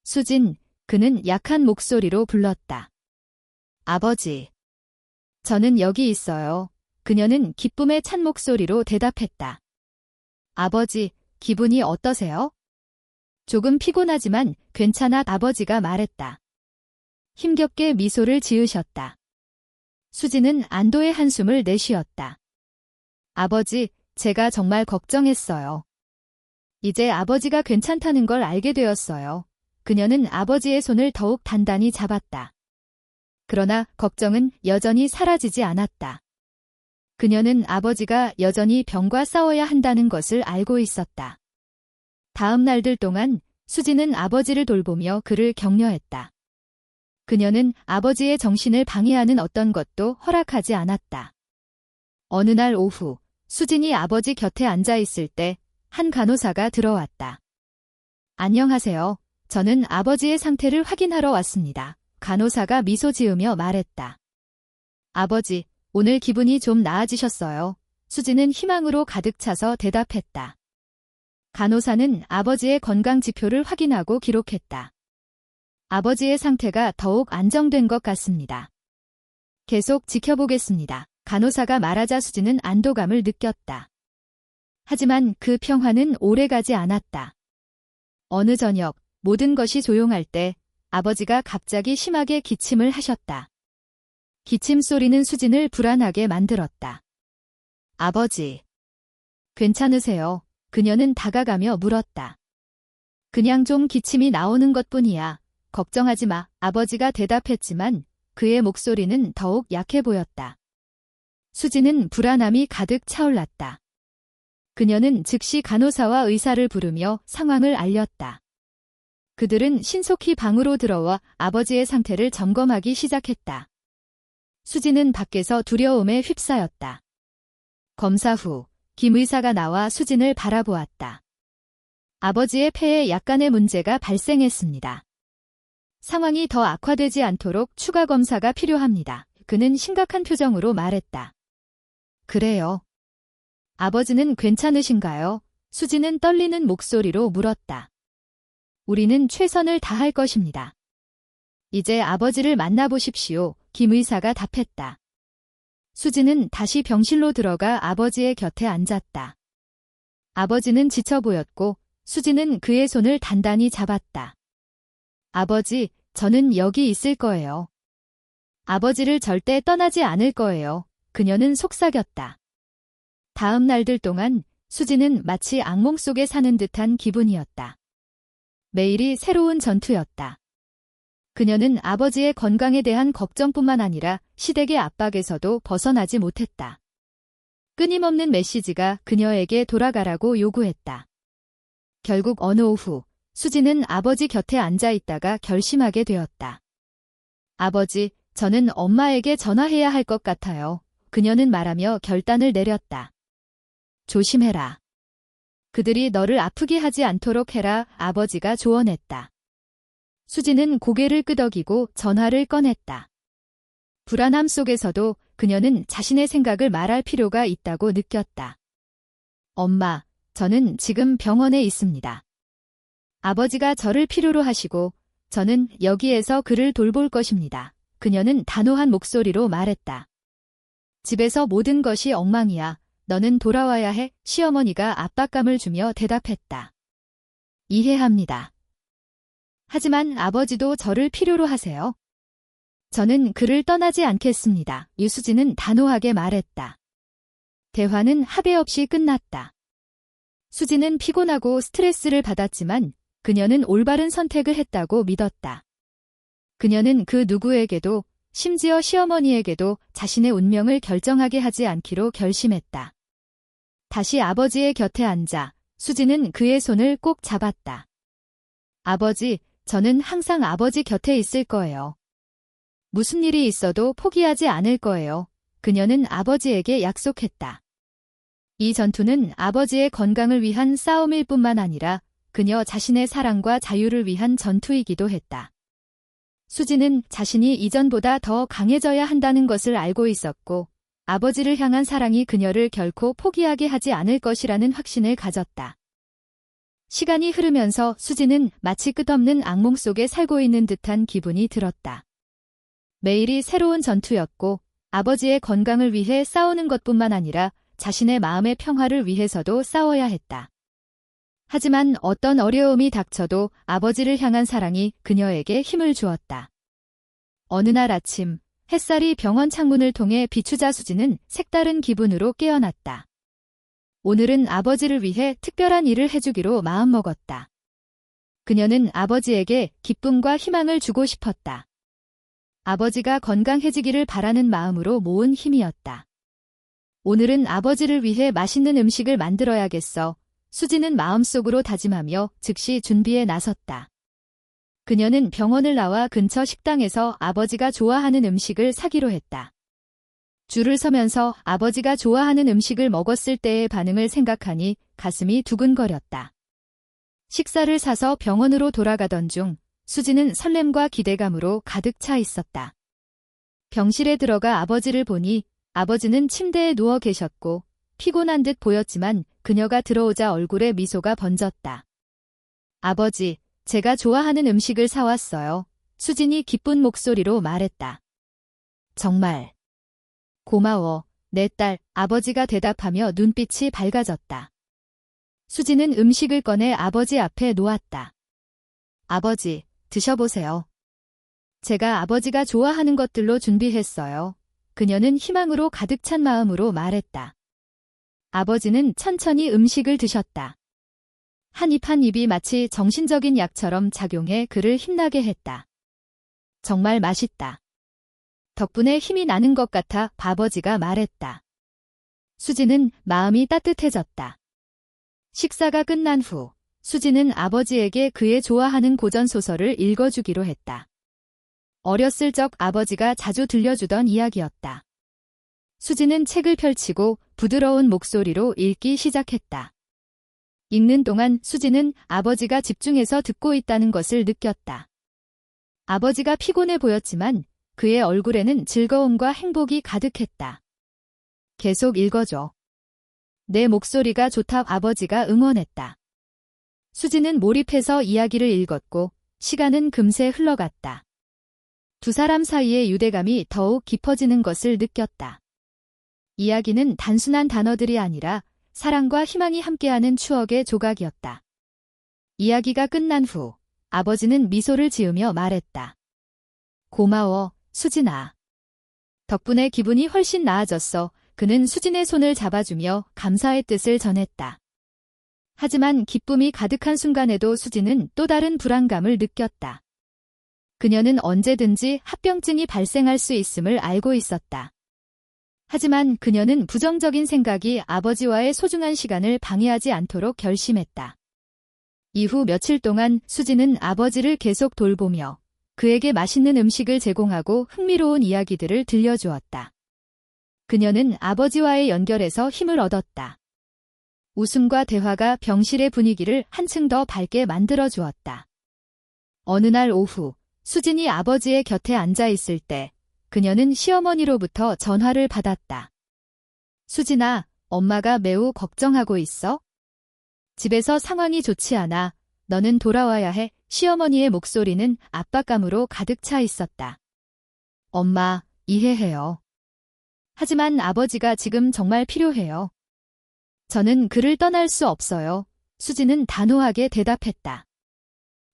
수진, 그는 약한 목소리로 불렀다. 아버지. 저는 여기 있어요. 그녀는 기쁨에 찬 목소리로 대답했다. 아버지, 기분이 어떠세요? 조금 피곤하지만 괜찮아, 아버지가 말했다. 힘겹게 미소를 지으셨다. 수지는 안도의 한숨을 내쉬었다. 아버지, 제가 정말 걱정했어요. 이제 아버지가 괜찮다는 걸 알게 되었어요. 그녀는 아버지의 손을 더욱 단단히 잡았다. 그러나 걱정은 여전히 사라지지 않았다. 그녀는 아버지가 여전히 병과 싸워야 한다는 것을 알고 있었다. 다음 날들 동안 수지는 아버지를 돌보며 그를 격려했다. 그녀는 아버지의 정신을 방해하는 어떤 것도 허락하지 않았다. 어느 날 오후, 수진이 아버지 곁에 앉아 있을 때 한 간호사가 들어왔다. 안녕하세요. 저는 아버지의 상태를 확인하러 왔습니다. 간호사가 미소 지으며 말했다. 아버지, 오늘 기분이 좀 나아지셨어요. 수지는 희망으로 가득 차서 대답했다. 간호사는 아버지의 건강 지표를 확인하고 기록했다. 아버지의 상태가 더욱 안정된 것 같습니다. 계속 지켜보겠습니다. 간호사가 말하자 수지는 안도감을 느꼈다. 하지만 그 평화는 오래가지 않았다. 어느 저녁, 모든 것이 조용할 때 아버지가 갑자기 심하게 기침을 하셨다. 기침 소리는 수진을 불안하게 만들었다. 아버지, 괜찮으세요? 그녀는 다가가며 물었다. 그냥 좀 기침이 나오는 것뿐이야. 걱정하지 마. 아버지가 대답했지만 그의 목소리는 더욱 약해 보였다. 수지는 불안함이 가득 차올랐다. 그녀는 즉시 간호사와 의사를 부르며 상황을 알렸다. 그들은 신속히 방으로 들어와 아버지의 상태를 점검하기 시작했다. 수지는 밖에서 두려움에 휩싸였다. 검사 후 김 의사가 나와 수진을 바라보았다. 아버지의 폐에 약간의 문제가 발생했습니다. 상황이 더 악화되지 않도록 추가 검사가 필요합니다. 그는 심각한 표정으로 말했다. 그래요. 아버지는 괜찮으신가요? 수지는 떨리는 목소리로 물었다. 우리는 최선을 다할 것입니다. 이제 아버지를 만나보십시오. 김 의사가 답했다. 수지는 다시 병실로 들어가 아버지의 곁에 앉았다. 아버지는 지쳐 보였고 수지는 그의 손을 단단히 잡았다. 아버지, 저는 여기 있을 거예요. 아버지를 절대 떠나지 않을 거예요. 그녀는 속삭였다. 다음 날들 동안 수지는 마치 악몽 속에 사는 듯한 기분이었다. 매일이 새로운 전투였다. 그녀는 아버지의 건강에 대한 걱정뿐만 아니라 시댁의 압박에서도 벗어나지 못했다. 끊임없는 메시지가 그녀에게 돌아가라고 요구했다. 결국 어느 오후 수지는 아버지 곁에 앉아 있다가 결심하게 되었다. 아버지, 저는 엄마에게 전화해야 할 것 같아요. 그녀는 말하며 결단을 내렸다. 조심해라. 그들이 너를 아프게 하지 않도록 해라. 아버지가 조언했다. 수지는 고개를 끄덕이고 전화를 꺼냈다. 불안함 속에서도 그녀는 자신의 생각을 말할 필요가 있다고 느꼈다. 엄마, 저는 지금 병원에 있습니다. 아버지가 저를 필요로 하시고 저는 여기에서 그를 돌볼 것입니다. 그녀는 단호한 목소리로 말했다. 집에서 모든 것이 엉망이야. 너는 돌아와야 해. 시어머니가 압박감을 주며 대답했다. 이해합니다. 하지만 아버지도 저를 필요로 하세요. 저는 그를 떠나지 않겠습니다. 유수진은 단호하게 말했다. 대화는 합의 없이 끝났다. 수지는 피곤하고 스트레스를 받았지만 그녀는 올바른 선택을 했다고 믿었다. 그녀는 그 누구에게도, 심지어 시어머니에게도 자신의 운명을 결정하게 하지 않기로 결심했다. 다시 아버지의 곁에 앉아 수지는 그의 손을 꼭 잡았다. 아버지, 저는 항상 아버지 곁에 있을 거예요. 무슨 일이 있어도 포기하지 않을 거예요. 그녀는 아버지에게 약속했다. 이 전투는 아버지의 건강을 위한 싸움일 뿐만 아니라 그녀 자신의 사랑과 자유를 위한 전투이기도 했다. 수지는 자신이 이전보다 더 강해져야 한다는 것을 알고 있었고 아버지를 향한 사랑이 그녀를 결코 포기하게 하지 않을 것이라는 확신을 가졌다. 시간이 흐르면서 수지는 마치 끝없는 악몽 속에 살고 있는 듯한 기분이 들었다. 매일이 새로운 전투였고 아버지의 건강을 위해 싸우는 것뿐만 아니라 자신의 마음의 평화를 위해서도 싸워야 했다. 하지만 어떤 어려움이 닥쳐도 아버지를 향한 사랑이 그녀에게 힘을 주었다. 어느 날 아침, 햇살이 병원 창문을 통해 비추자 수지는 색다른 기분으로 깨어났다. 오늘은 아버지를 위해 특별한 일을 해주기로 마음먹었다. 그녀는 아버지에게 기쁨과 희망을 주고 싶었다. 아버지가 건강해지기를 바라는 마음으로 모은 힘이었다. 오늘은 아버지를 위해 맛있는 음식을 만들어야겠어. 수지는 마음속으로 다짐하며 즉시 준비에 나섰다. 그녀는 병원을 나와 근처 식당에서 아버지가 좋아하는 음식을 사기로 했다. 줄을 서면서 아버지가 좋아하는 음식을 먹었을 때의 반응을 생각하니 가슴이 두근거렸다. 식사를 사서 병원으로 돌아가던 중 수지는 설렘과 기대감으로 가득 차 있었다. 병실에 들어가 아버지를 보니 아버지는 침대에 누워 계셨고 피곤한 듯 보였지만 그녀가 들어오자 얼굴에 미소가 번졌다. 아버지, 제가 좋아하는 음식을 사왔어요. 수진이 기쁜 목소리로 말했다. 정말 고마워, 내 딸. 아버지가 대답하며 눈빛이 밝아졌다. 수지는 음식을 꺼내 아버지 앞에 놓았다. 아버지, 드셔보세요. 제가 아버지가 좋아하는 것들로 준비했어요. 그녀는 희망으로 가득 찬 마음으로 말했다. 아버지는 천천히 음식을 드셨다. 한 입 한 입이 마치 정신적인 약처럼 작용해 그를 힘나게 했다. 정말 맛있다. 덕분에 힘이 나는 것 같아. 아버지가 말했다. 수지는 마음이 따뜻해졌다. 식사가 끝난 후 수지는 아버지에게 그의 좋아하는 고전소설을 읽어주기로 했다. 어렸을 적 아버지가 자주 들려주던 이야기였다. 수지는 책을 펼치고 부드러운 목소리로 읽기 시작했다. 읽는 동안 수지는 아버지가 집중해서 듣고 있다는 것을 느꼈다. 아버지가 피곤해 보였지만 그의 얼굴에는 즐거움과 행복이 가득했다. 계속 읽어줘. 내 목소리가 좋다 아버지가 응원했다. 수지는 몰입해서 이야기를 읽었고 시간은 금세 흘러갔다. 두 사람 사이의 유대감이 더욱 깊어지는 것을 느꼈다. 이야기는 단순한 단어들이 아니라 사랑과 희망이 함께하는 추억의 조각이었다. 이야기가 끝난 후 아버지는 미소를 지으며 말했다. 고마워, 수진아. 덕분에 기분이 훨씬 나아졌어. 그는 수진의 손을 잡아주며 감사의 뜻을 전했다. 하지만 기쁨이 가득한 순간에도 수진은 또 다른 불안감을 느꼈다. 그녀는 언제든지 합병증이 발생할 수 있음을 알고 있었다. 하지만 그녀는 부정적인 생각이 아버지와의 소중한 시간을 방해하지 않도록 결심했다. 이후 며칠 동안 수진은 아버지를 계속 돌보며 그에게 맛있는 음식을 제공하고 흥미로운 이야기들을 들려주었다. 그녀는 아버지와의 연결에서 힘을 얻었다. 웃음과 대화가 병실의 분위기를 한층 더 밝게 만들어 주었다. 어느 날 오후, 수진이 아버지의 곁에 앉아 있을 때 그녀는 시어머니로부터 전화를 받았다. 수진아, 엄마가 매우 걱정하고 있어? 집에서 상황이 좋지 않아. 너는 돌아와야 해. 시어머니의 목소리는 압박감으로 가득 차 있었다. 엄마, 이해해요. 하지만 아버지가 지금 정말 필요해요. 저는 그를 떠날 수 없어요. 수진은 단호하게 대답했다.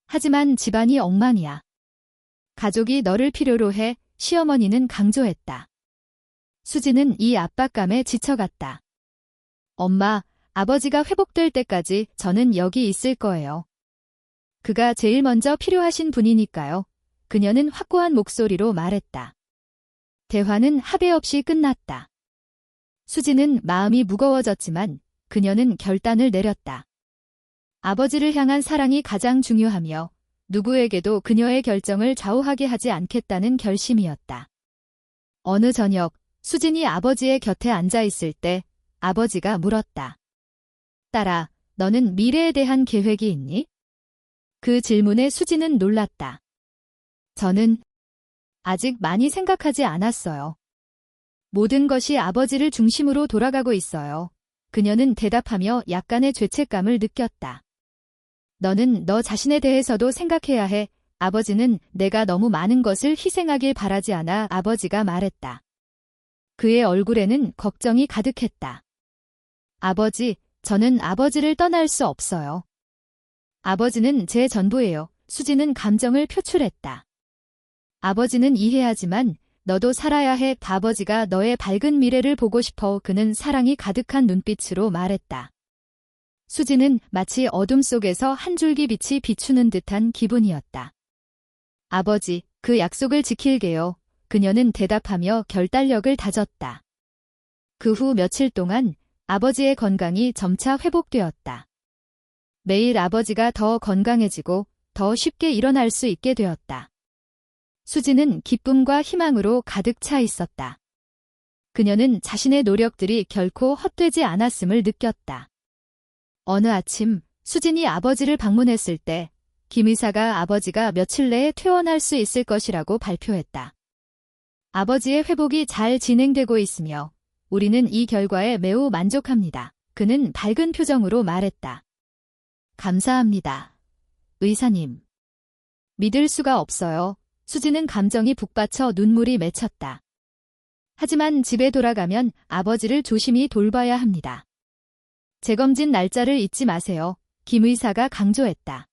하지만 집안이 엉망이야. 가족이 너를 필요로 해. 시어머니는 강조했다. 수진은 이 압박감에 지쳐갔다. 엄마, 아버지가 회복될 때까지 저는 여기 있을 거예요. 그가 제일 먼저 필요하신 분이니까요. 그녀는 확고한 목소리로 말했다. 대화는 합의 없이 끝났다. 수진은 마음이 무거워졌지만 그녀는 결단을 내렸다. 아버지를 향한 사랑이 가장 중요하며 누구에게도 그녀의 결정을 좌우하게 하지 않겠다는 결심이었다. 어느 저녁, 수진이 아버지의 곁에 앉아 있을 때 아버지가 물었다. 딸아, 너는 미래에 대한 계획이 있니? 그 질문에 수진은 놀랐다. 저는 아직 많이 생각하지 않았어요. 모든 것이 아버지를 중심으로 돌아가고 있어요. 그녀는 대답하며 약간의 죄책감을 느꼈다. 너는 너 자신에 대해서도 생각해야 해. 아버지는 내가 너무 많은 것을 희생하길 바라지 않아. 아버지가 말했다. 그의 얼굴에는 걱정이 가득했다. 아버지, 저는 아버지를 떠날 수 없어요. 아버지는 제 전부예요. 수진은 감정을 표출했다. 아버지는 이해하지만 너도 살아야 해. 아버지가 너의 밝은 미래를 보고 싶어. 그는 사랑이 가득한 눈빛으로 말했다. 수진은 마치 어둠 속에서 한 줄기 빛이 비추는 듯한 기분이었다. 아버지, 그 약속을 지킬게요. 그녀는 대답하며 결단력을 다졌다. 그 후 며칠 동안 아버지의 건강이 점차 회복되었다. 매일 아버지가 더 건강해지고 더 쉽게 일어날 수 있게 되었다. 수진은 기쁨과 희망으로 가득 차 있었다. 그녀는 자신의 노력들이 결코 헛되지 않았음을 느꼈다. 어느 아침, 수진이 아버지를 방문했을 때 김 의사가 아버지가 며칠 내에 퇴원할 수 있을 것이라고 발표했다. 아버지의 회복이 잘 진행되고 있으며 우리는 이 결과에 매우 만족합니다. 그는 밝은 표정으로 말했다. 감사합니다. 의사님. 믿을 수가 없어요. 수진은 감정이 북받쳐 눈물이 맺혔다. 하지만 집에 돌아가면 아버지를 조심히 돌봐야 합니다. 재검진 날짜를 잊지 마세요. 김 의사가 강조했다.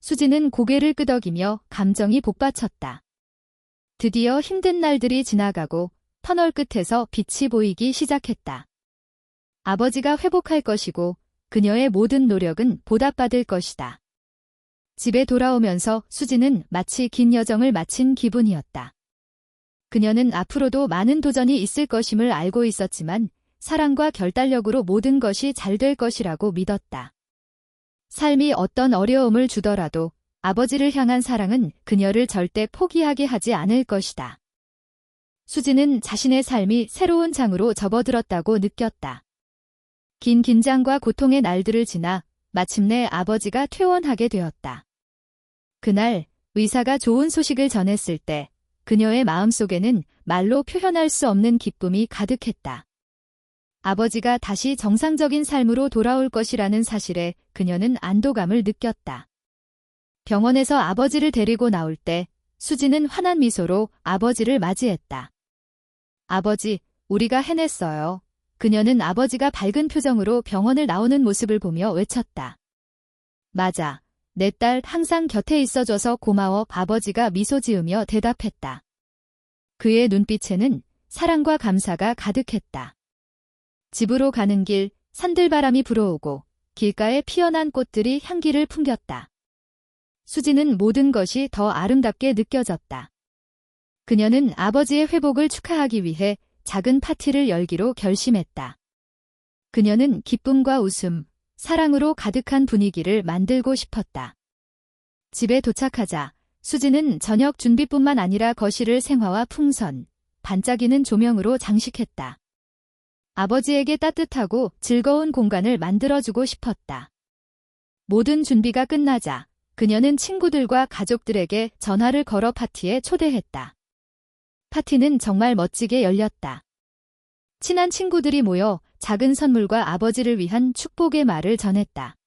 수진은 고개를 끄덕이며 감정이 복받쳤다. 드디어 힘든 날들이 지나가고 터널 끝에서 빛이 보이기 시작했다. 아버지가 회복할 것이고 그녀의 모든 노력은 보답받을 것이다. 집에 돌아오면서 수진은 마치 긴 여정을 마친 기분이었다. 그녀는 앞으로도 많은 도전이 있을 것임을 알고 있었지만 사랑과 결단력으로 모든 것이 잘 될 것이라고 믿었다. 삶이 어떤 어려움을 주더라도 아버지를 향한 사랑은 그녀를 절대 포기하게 하지 않을 것이다. 수진은 자신의 삶이 새로운 장으로 접어들었다고 느꼈다. 긴 긴장과 고통의 날들을 지나 마침내 아버지가 퇴원하게 되었다. 그날 의사가 좋은 소식을 전했을 때 그녀의 마음속에는 말로 표현할 수 없는 기쁨이 가득했다. 아버지가 다시 정상적인 삶으로 돌아올 것이라는 사실에 그녀는 안도감을 느꼈다. 병원에서 아버지를 데리고 나올 때 수지는 환한 미소로 아버지를 맞이했다. 아버지, 우리가 해냈어요. 그녀는 아버지가 밝은 표정으로 병원을 나오는 모습을 보며 외쳤다. 맞아. 내 딸 항상 곁에 있어줘서 고마워. 아버지가 미소 지으며 대답했다. 그의 눈빛에는 사랑과 감사가 가득했다. 집으로 가는 길, 산들바람이 불어오고 길가에 피어난 꽃들이 향기를 풍겼다. 수지는 모든 것이 더 아름답게 느껴졌다. 그녀는 아버지의 회복을 축하하기 위해 작은 파티를 열기로 결심했다. 그녀는 기쁨과 웃음, 사랑으로 가득한 분위기를 만들고 싶었다. 집에 도착하자 수지는 저녁 준비뿐만 아니라 거실을 생화와 풍선, 반짝이는 조명으로 장식했다. 아버지에게 따뜻하고 즐거운 공간을 만들어주고 싶었다. 모든 준비가 끝나자 그녀는 친구들과 가족들에게 전화를 걸어 파티에 초대했다. 파티는 정말 멋지게 열렸다. 친한 친구들이 모여 작은 선물과 아버지를 위한 축복의 말을 전했다.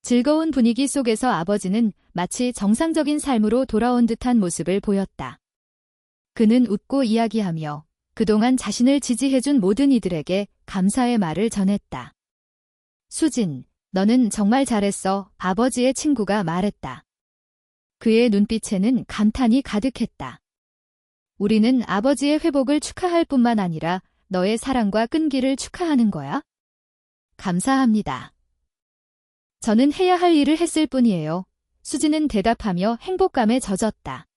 즐거운 분위기 속에서 아버지는 마치 정상적인 삶으로 돌아온 듯한 모습을 보였다. 그는 웃고 이야기하며 그동안 자신을 지지해준 모든 이들에게 감사의 말을 전했다. 수진, 너는 정말 잘했어. 아버지의 친구가 말했다. 그의 눈빛에는 감탄이 가득했다. 우리는 아버지의 회복을 축하할 뿐만 아니라 너의 사랑과 끈기를 축하하는 거야? 감사합니다. 저는 해야 할 일을 했을 뿐이에요. 수지는 대답하며 행복감에 젖었다.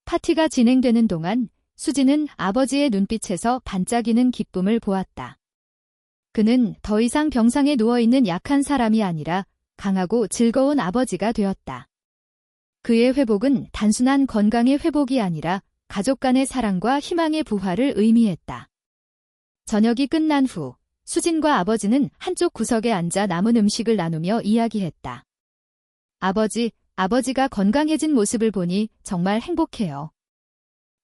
파티가 진행되는 동안 수지는 아버지의 눈빛에서 반짝이는 기쁨을 보았다. 그는 더 이상 병상에 누워있는 약한 사람이 아니라 강하고 즐거운 아버지가 되었다. 그의 회복은 단순한 건강의 회복이 아니라 가족 간의 사랑과 희망의 부활을 의미했다. 저녁이 끝난 후 수진과 아버지는 한쪽 구석에 앉아 남은 음식을 나누며 이야기했다. 아버지가 건강해진 모습을 보니 정말 행복해요.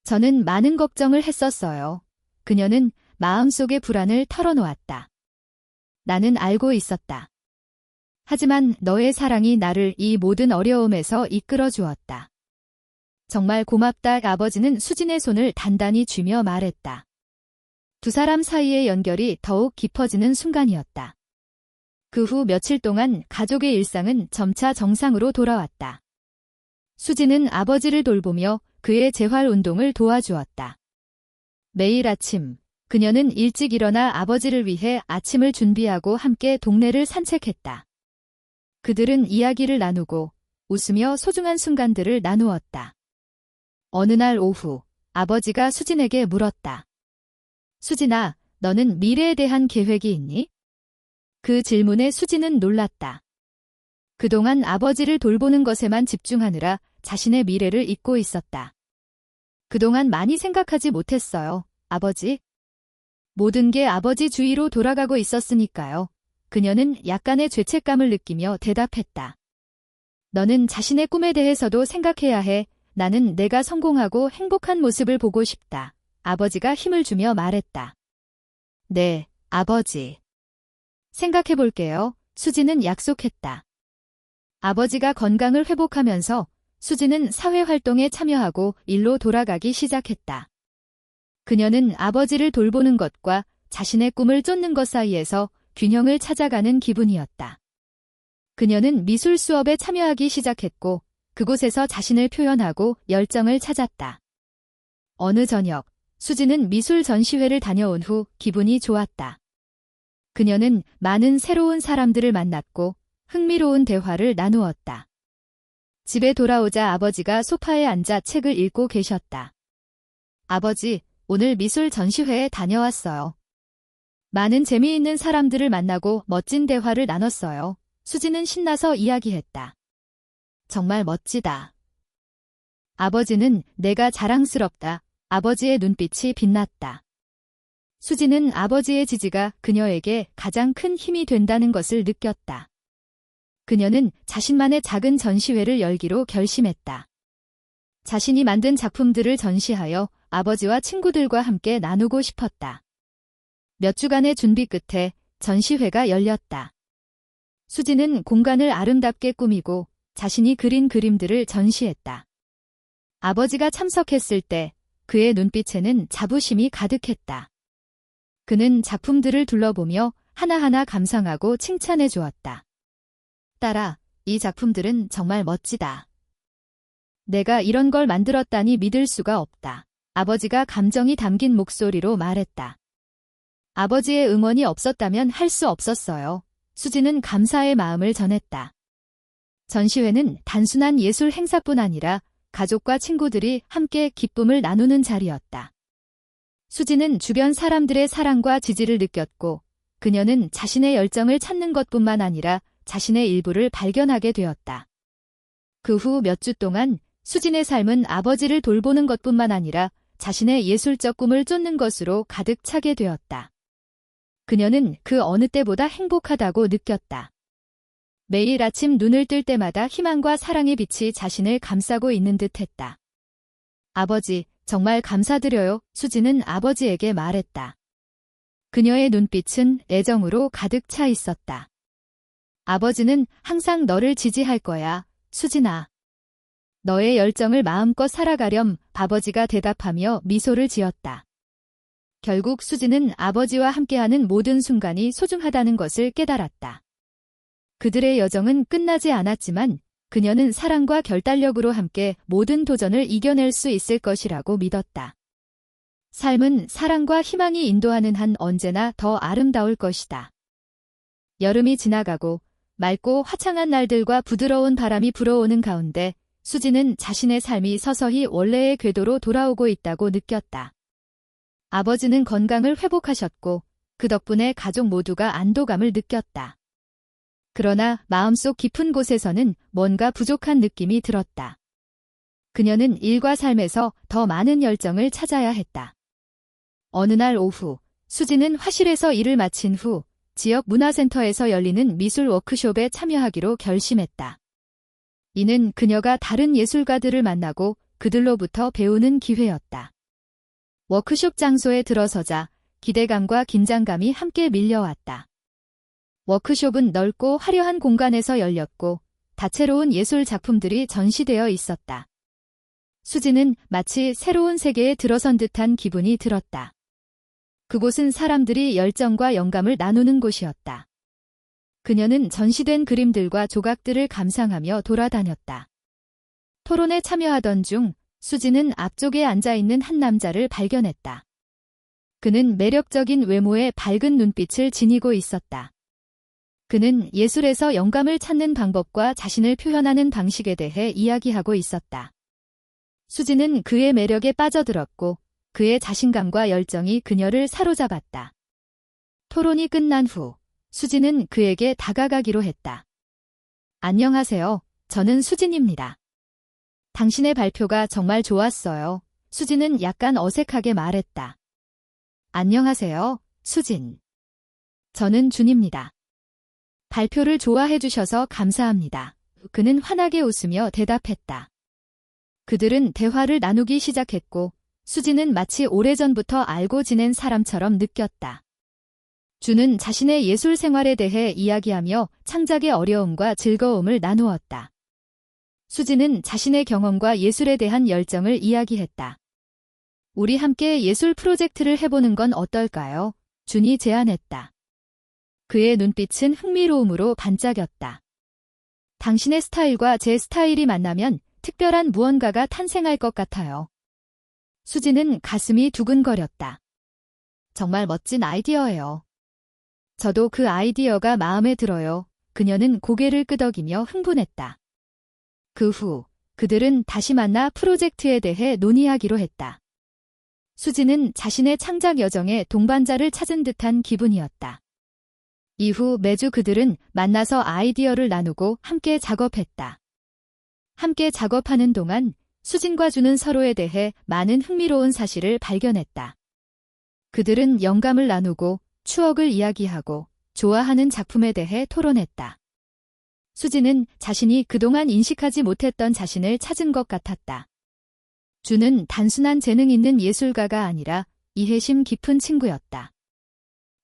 저는 많은 걱정을 했었어요. 그녀는 마음속의 불안을 털어놓았다. 나는 알고 있었다. 하지만 너의 사랑이 나를 이 모든 어려움에서 이끌어 주었다. 정말 고맙다. 아버지는 수진의 손을 단단히 쥐며 말했다. 두 사람 사이의 연결이 더욱 깊어지는 순간이었다. 그 후 며칠 동안 가족의 일상은 점차 정상으로 돌아왔다. 수진은 아버지를 돌보며 그의 재활 운동을 도와주었다. 매일 아침, 그녀는 일찍 일어나 아버지를 위해 아침을 준비하고 함께 동네를 산책했다. 그들은 이야기를 나누고 웃으며 소중한 순간들을 나누었다. 어느 날 오후, 아버지가 수진에게 물었다. 수진아, 너는 미래에 대한 계획이 있니? 그 질문에 수진은 놀랐다. 그동안 아버지를 돌보는 것에만 집중하느라 자신의 미래를 잊고 있었다. 그동안 많이 생각하지 못했어요, 아버지. 모든 게 아버지 주위로 돌아가고 있었으니까요. 그녀는 약간의 죄책감을 느끼며 대답했다. 너는 자신의 꿈에 대해서도 생각해야 해. 나는 내가 성공하고 행복한 모습을 보고 싶다. 아버지가 힘을 주며 말했다. 네, 아버지. 생각해 볼게요. 수지는 약속했다. 아버지가 건강을 회복하면서 수지는 사회활동에 참여하고 일로 돌아가기 시작했다. 그녀는 아버지를 돌보는 것과 자신의 꿈을 쫓는 것 사이에서 균형을 찾아가는 기분이었다. 그녀는 미술 수업에 참여하기 시작했고 그곳에서 자신을 표현하고 열정을 찾았다. 어느 저녁, 수지는 미술 전시회를 다녀온 후 기분이 좋았다. 그녀는 많은 새로운 사람들을 만났고 흥미로운 대화를 나누었다. 집에 돌아오자 아버지가 소파에 앉아 책을 읽고 계셨다. 아버지, 오늘 미술 전시회에 다녀왔어요. 많은 재미있는 사람들을 만나고 멋진 대화를 나눴어요. 수지는 신나서 이야기했다. 정말 멋지다. 아버지는 내가 자랑스럽다. 아버지의 눈빛이 빛났다. 수지는 아버지의 지지가 그녀에게 가장 큰 힘이 된다는 것을 느꼈다. 그녀는 자신만의 작은 전시회를 열기로 결심했다. 자신이 만든 작품들을 전시하여 아버지와 친구들과 함께 나누고 싶었다. 몇 주간의 준비 끝에 전시회가 열렸다. 수지는 공간을 아름답게 꾸미고 자신이 그린 그림들을 전시했다. 아버지가 참석했을 때 그의 눈빛에는 자부심이 가득했다. 그는 작품들을 둘러보며 하나하나 감상하고 칭찬해 주었다. 딸아, 이 작품들은 정말 멋지다. 내가 이런 걸 만들었다니 믿을 수가 없다. 아버지가 감정이 담긴 목소리로 말했다. 아버지의 응원이 없었다면 할 수 없었어요. 수지는 감사의 마음을 전했다. 전시회는 단순한 예술 행사뿐 아니라 가족과 친구들이 함께 기쁨을 나누는 자리였다. 수지는 주변 사람들의 사랑과 지지를 느꼈고 그녀는 자신의 열정을 찾는 것뿐만 아니라 자신의 일부를 발견하게 되었다. 그 후 몇 주 동안 수진의 삶은 아버지를 돌보는 것뿐만 아니라 자신의 예술적 꿈을 쫓는 것으로 가득 차게 되었다. 그녀는 그 어느 때보다 행복하다고 느꼈다. 매일 아침 눈을 뜰 때마다 희망과 사랑의 빛이 자신을 감싸고 있는 듯했다. 아버지, 정말 감사드려요. 수지는 아버지에게 말했다. 그녀의 눈빛은 애정으로 가득 차 있었다. 아버지는 항상 너를 지지할 거야, 수진아. 너의 열정을 마음껏 살아가렴. 아버지가 대답하며 미소를 지었다. 결국 수지는 아버지와 함께하는 모든 순간이 소중하다는 것을 깨달았다. 그들의 여정은 끝나지 않았지만 그녀는 사랑과 결단력으로 함께 모든 도전을 이겨낼 수 있을 것이라고 믿었다. 삶은 사랑과 희망이 인도하는 한 언제나 더 아름다울 것이다. 여름이 지나가고 맑고 화창한 날들과 부드러운 바람이 불어오는 가운데 수지는 자신의 삶이 서서히 원래의 궤도로 돌아오고 있다고 느꼈다. 아버지는 건강을 회복하셨고 그 덕분에 가족 모두가 안도감을 느꼈다. 그러나 마음속 깊은 곳에서는 뭔가 부족한 느낌이 들었다. 그녀는 일과 삶에서 더 많은 열정을 찾아야 했다. 어느 날 오후, 수지는 화실에서 일을 마친 후 지역 문화센터에서 열리는 미술 워크숍에 참여하기로 결심했다. 이는 그녀가 다른 예술가들을 만나고 그들로부터 배우는 기회였다. 워크숍 장소에 들어서자 기대감과 긴장감이 함께 밀려왔다. 워크숍은 넓고 화려한 공간에서 열렸고 다채로운 예술 작품들이 전시되어 있었다. 수지는 마치 새로운 세계에 들어선 듯한 기분이 들었다. 그곳은 사람들이 열정과 영감을 나누는 곳이었다. 그녀는 전시된 그림들과 조각들을 감상하며 돌아다녔다. 토론에 참여하던 중 수지는 앞쪽에 앉아있는 한 남자를 발견했다. 그는 매력적인 외모에 밝은 눈빛을 지니고 있었다. 그는 예술에서 영감을 찾는 방법과 자신을 표현하는 방식에 대해 이야기하고 있었다. 수지는 그의 매력에 빠져들었고 그의 자신감과 열정이 그녀를 사로잡았다. 토론이 끝난 후 수지는 그에게 다가가기로 했다. 안녕하세요. 저는 수진입니다. 당신의 발표가 정말 좋았어요. 수지는 약간 어색하게 말했다. 안녕하세요, 수진. 저는 준입니다. 발표를 좋아해 주셔서 감사합니다. 그는 환하게 웃으며 대답했다. 그들은 대화를 나누기 시작했고 수지는 마치 오래전부터 알고 지낸 사람처럼 느꼈다. 준은 자신의 예술 생활에 대해 이야기하며 창작의 어려움과 즐거움을 나누었다. 수지는 자신의 경험과 예술에 대한 열정을 이야기했다. 우리 함께 예술 프로젝트를 해보는 건 어떨까요? 준이 제안했다. 그의 눈빛은 흥미로움으로 반짝였다. 당신의 스타일과 제 스타일이 만나면 특별한 무언가가 탄생할 것 같아요. 수지는 가슴이 두근거렸다. 정말 멋진 아이디어예요. 저도 그 아이디어가 마음에 들어요. 그녀는 고개를 끄덕이며 흥분했다. 그 후 그들은 다시 만나 프로젝트에 대해 논의하기로 했다. 수지는 자신의 창작 여정에 동반자를 찾은 듯한 기분이었다. 이후 매주 그들은 만나서 아이디어를 나누고 함께 작업했다. 함께 작업하는 동안 수진과 준은 서로에 대해 많은 흥미로운 사실을 발견했다. 그들은 영감을 나누고 추억을 이야기하고 좋아하는 작품에 대해 토론했다. 수지는 자신이 그동안 인식하지 못했던 자신을 찾은 것 같았다. 준은 단순한 재능 있는 예술가가 아니라 이해심 깊은 친구였다.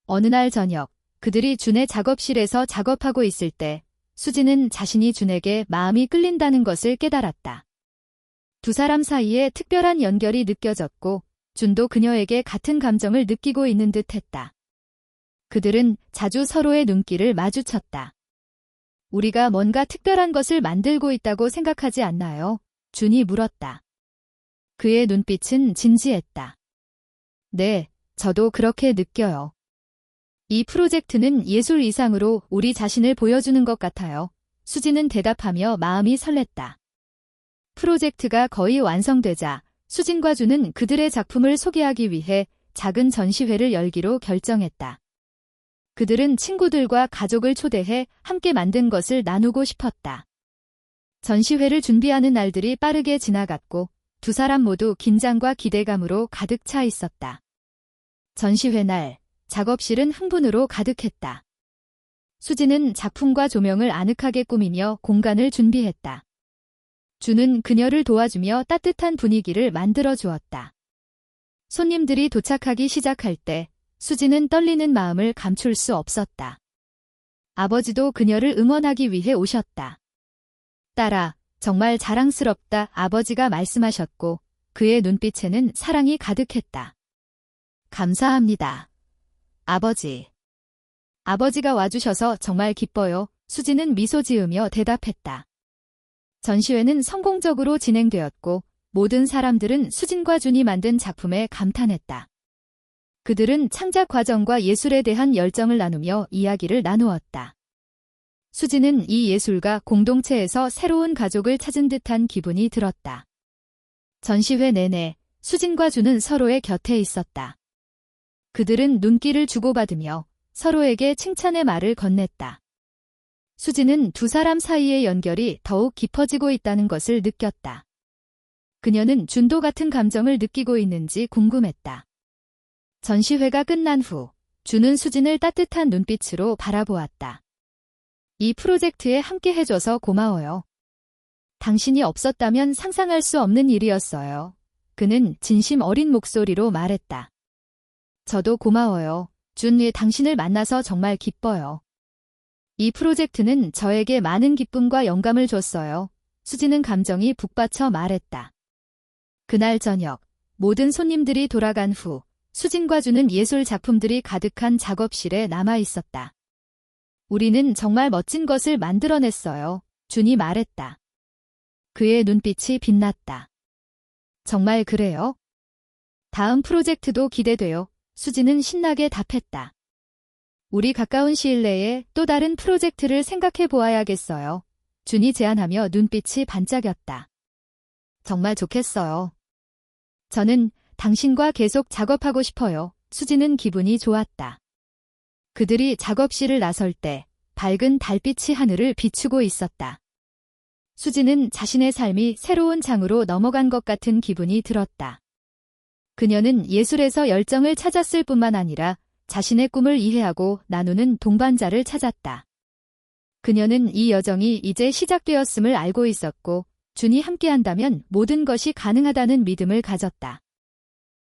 어느 날 저녁, 그들이 준의 작업실에서 작업하고 있을 때 수지는 자신이 준에게 마음이 끌린다는 것을 깨달았다. 두 사람 사이에 특별한 연결이 느껴졌고 준도 그녀에게 같은 감정을 느끼고 있는 듯했다. 그들은 자주 서로의 눈길을 마주쳤다. 우리가 뭔가 특별한 것을 만들고 있다고 생각하지 않나요? 준이 물었다. 그의 눈빛은 진지했다. 네, 저도 그렇게 느껴요. 이 프로젝트는 예술 이상으로 우리 자신을 보여주는 것 같아요. 수지는 대답하며 마음이 설렜다. 프로젝트가 거의 완성되자 수진과 준은 그들의 작품을 소개하기 위해 작은 전시회를 열기로 결정했다. 그들은 친구들과 가족을 초대해 함께 만든 것을 나누고 싶었다. 전시회를 준비하는 날들이 빠르게 지나갔고 두 사람 모두 긴장과 기대감으로 가득 차 있었다. 전시회 날, 작업실은 흥분으로 가득했다. 수지는 작품과 조명을 아늑하게 꾸미며 공간을 준비했다. 준은 그녀를 도와주며 따뜻한 분위기를 만들어 주었다. 손님들이 도착하기 시작할 때 수지는 떨리는 마음을 감출 수 없었다. 아버지도 그녀를 응원하기 위해 오셨다. 딸아, 정말 자랑스럽다 아버지가 말씀하셨고 그의 눈빛에는 사랑이 가득했다. 감사합니다. 아버지. 아버지가 와주셔서 정말 기뻐요. 수지는 미소 지으며 대답했다. 전시회는 성공적으로 진행되었고 모든 사람들은 수진과 준이 만든 작품에 감탄했다. 그들은 창작 과정과 예술에 대한 열정을 나누며 이야기를 나누었다. 수지는 이 예술가 공동체에서 새로운 가족을 찾은 듯한 기분이 들었다. 전시회 내내 수진과 준은 서로의 곁에 있었다. 그들은 눈길을 주고받으며 서로에게 칭찬의 말을 건넸다. 수지는 두 사람 사이의 연결이 더욱 깊어지고 있다는 것을 느꼈다. 그녀는 준도 같은 감정을 느끼고 있는지 궁금했다. 전시회가 끝난 후 준은 수진을 따뜻한 눈빛으로 바라보았다. 이 프로젝트에 함께 해줘서 고마워요. 당신이 없었다면 상상할 수 없는 일이었어요. 그는 진심 어린 목소리로 말했다. 저도 고마워요. 준이 당신을 만나서 정말 기뻐요. 이 프로젝트는 저에게 많은 기쁨과 영감을 줬어요. 수지는 감정이 북받쳐 말했다. 그날 저녁, 모든 손님들이 돌아간 후 수진과 준은 예술 작품들이 가득한 작업실에 남아 있었다. 우리는 정말 멋진 것을 만들어냈어요. 준이 말했다. 그의 눈빛이 빛났다. 정말 그래요? 다음 프로젝트도 기대돼요. 수지는 신나게 답했다. 우리 가까운 시일 내에 또 다른 프로젝트를 생각해 보아야겠어요. 준이 제안하며 눈빛이 반짝였다. 정말 좋겠어요. 저는 당신과 계속 작업하고 싶어요. 수지는 기분이 좋았다. 그들이 작업실을 나설 때 밝은 달빛이 하늘을 비추고 있었다. 수지는 자신의 삶이 새로운 장으로 넘어간 것 같은 기분이 들었다. 그녀는 예술에서 열정을 찾았을 뿐만 아니라 자신의 꿈을 이해하고 나누는 동반자를 찾았다. 그녀는 이 여정이 이제 시작되었음을 알고 있었고 준이 함께한다면 모든 것이 가능하다는 믿음을 가졌다.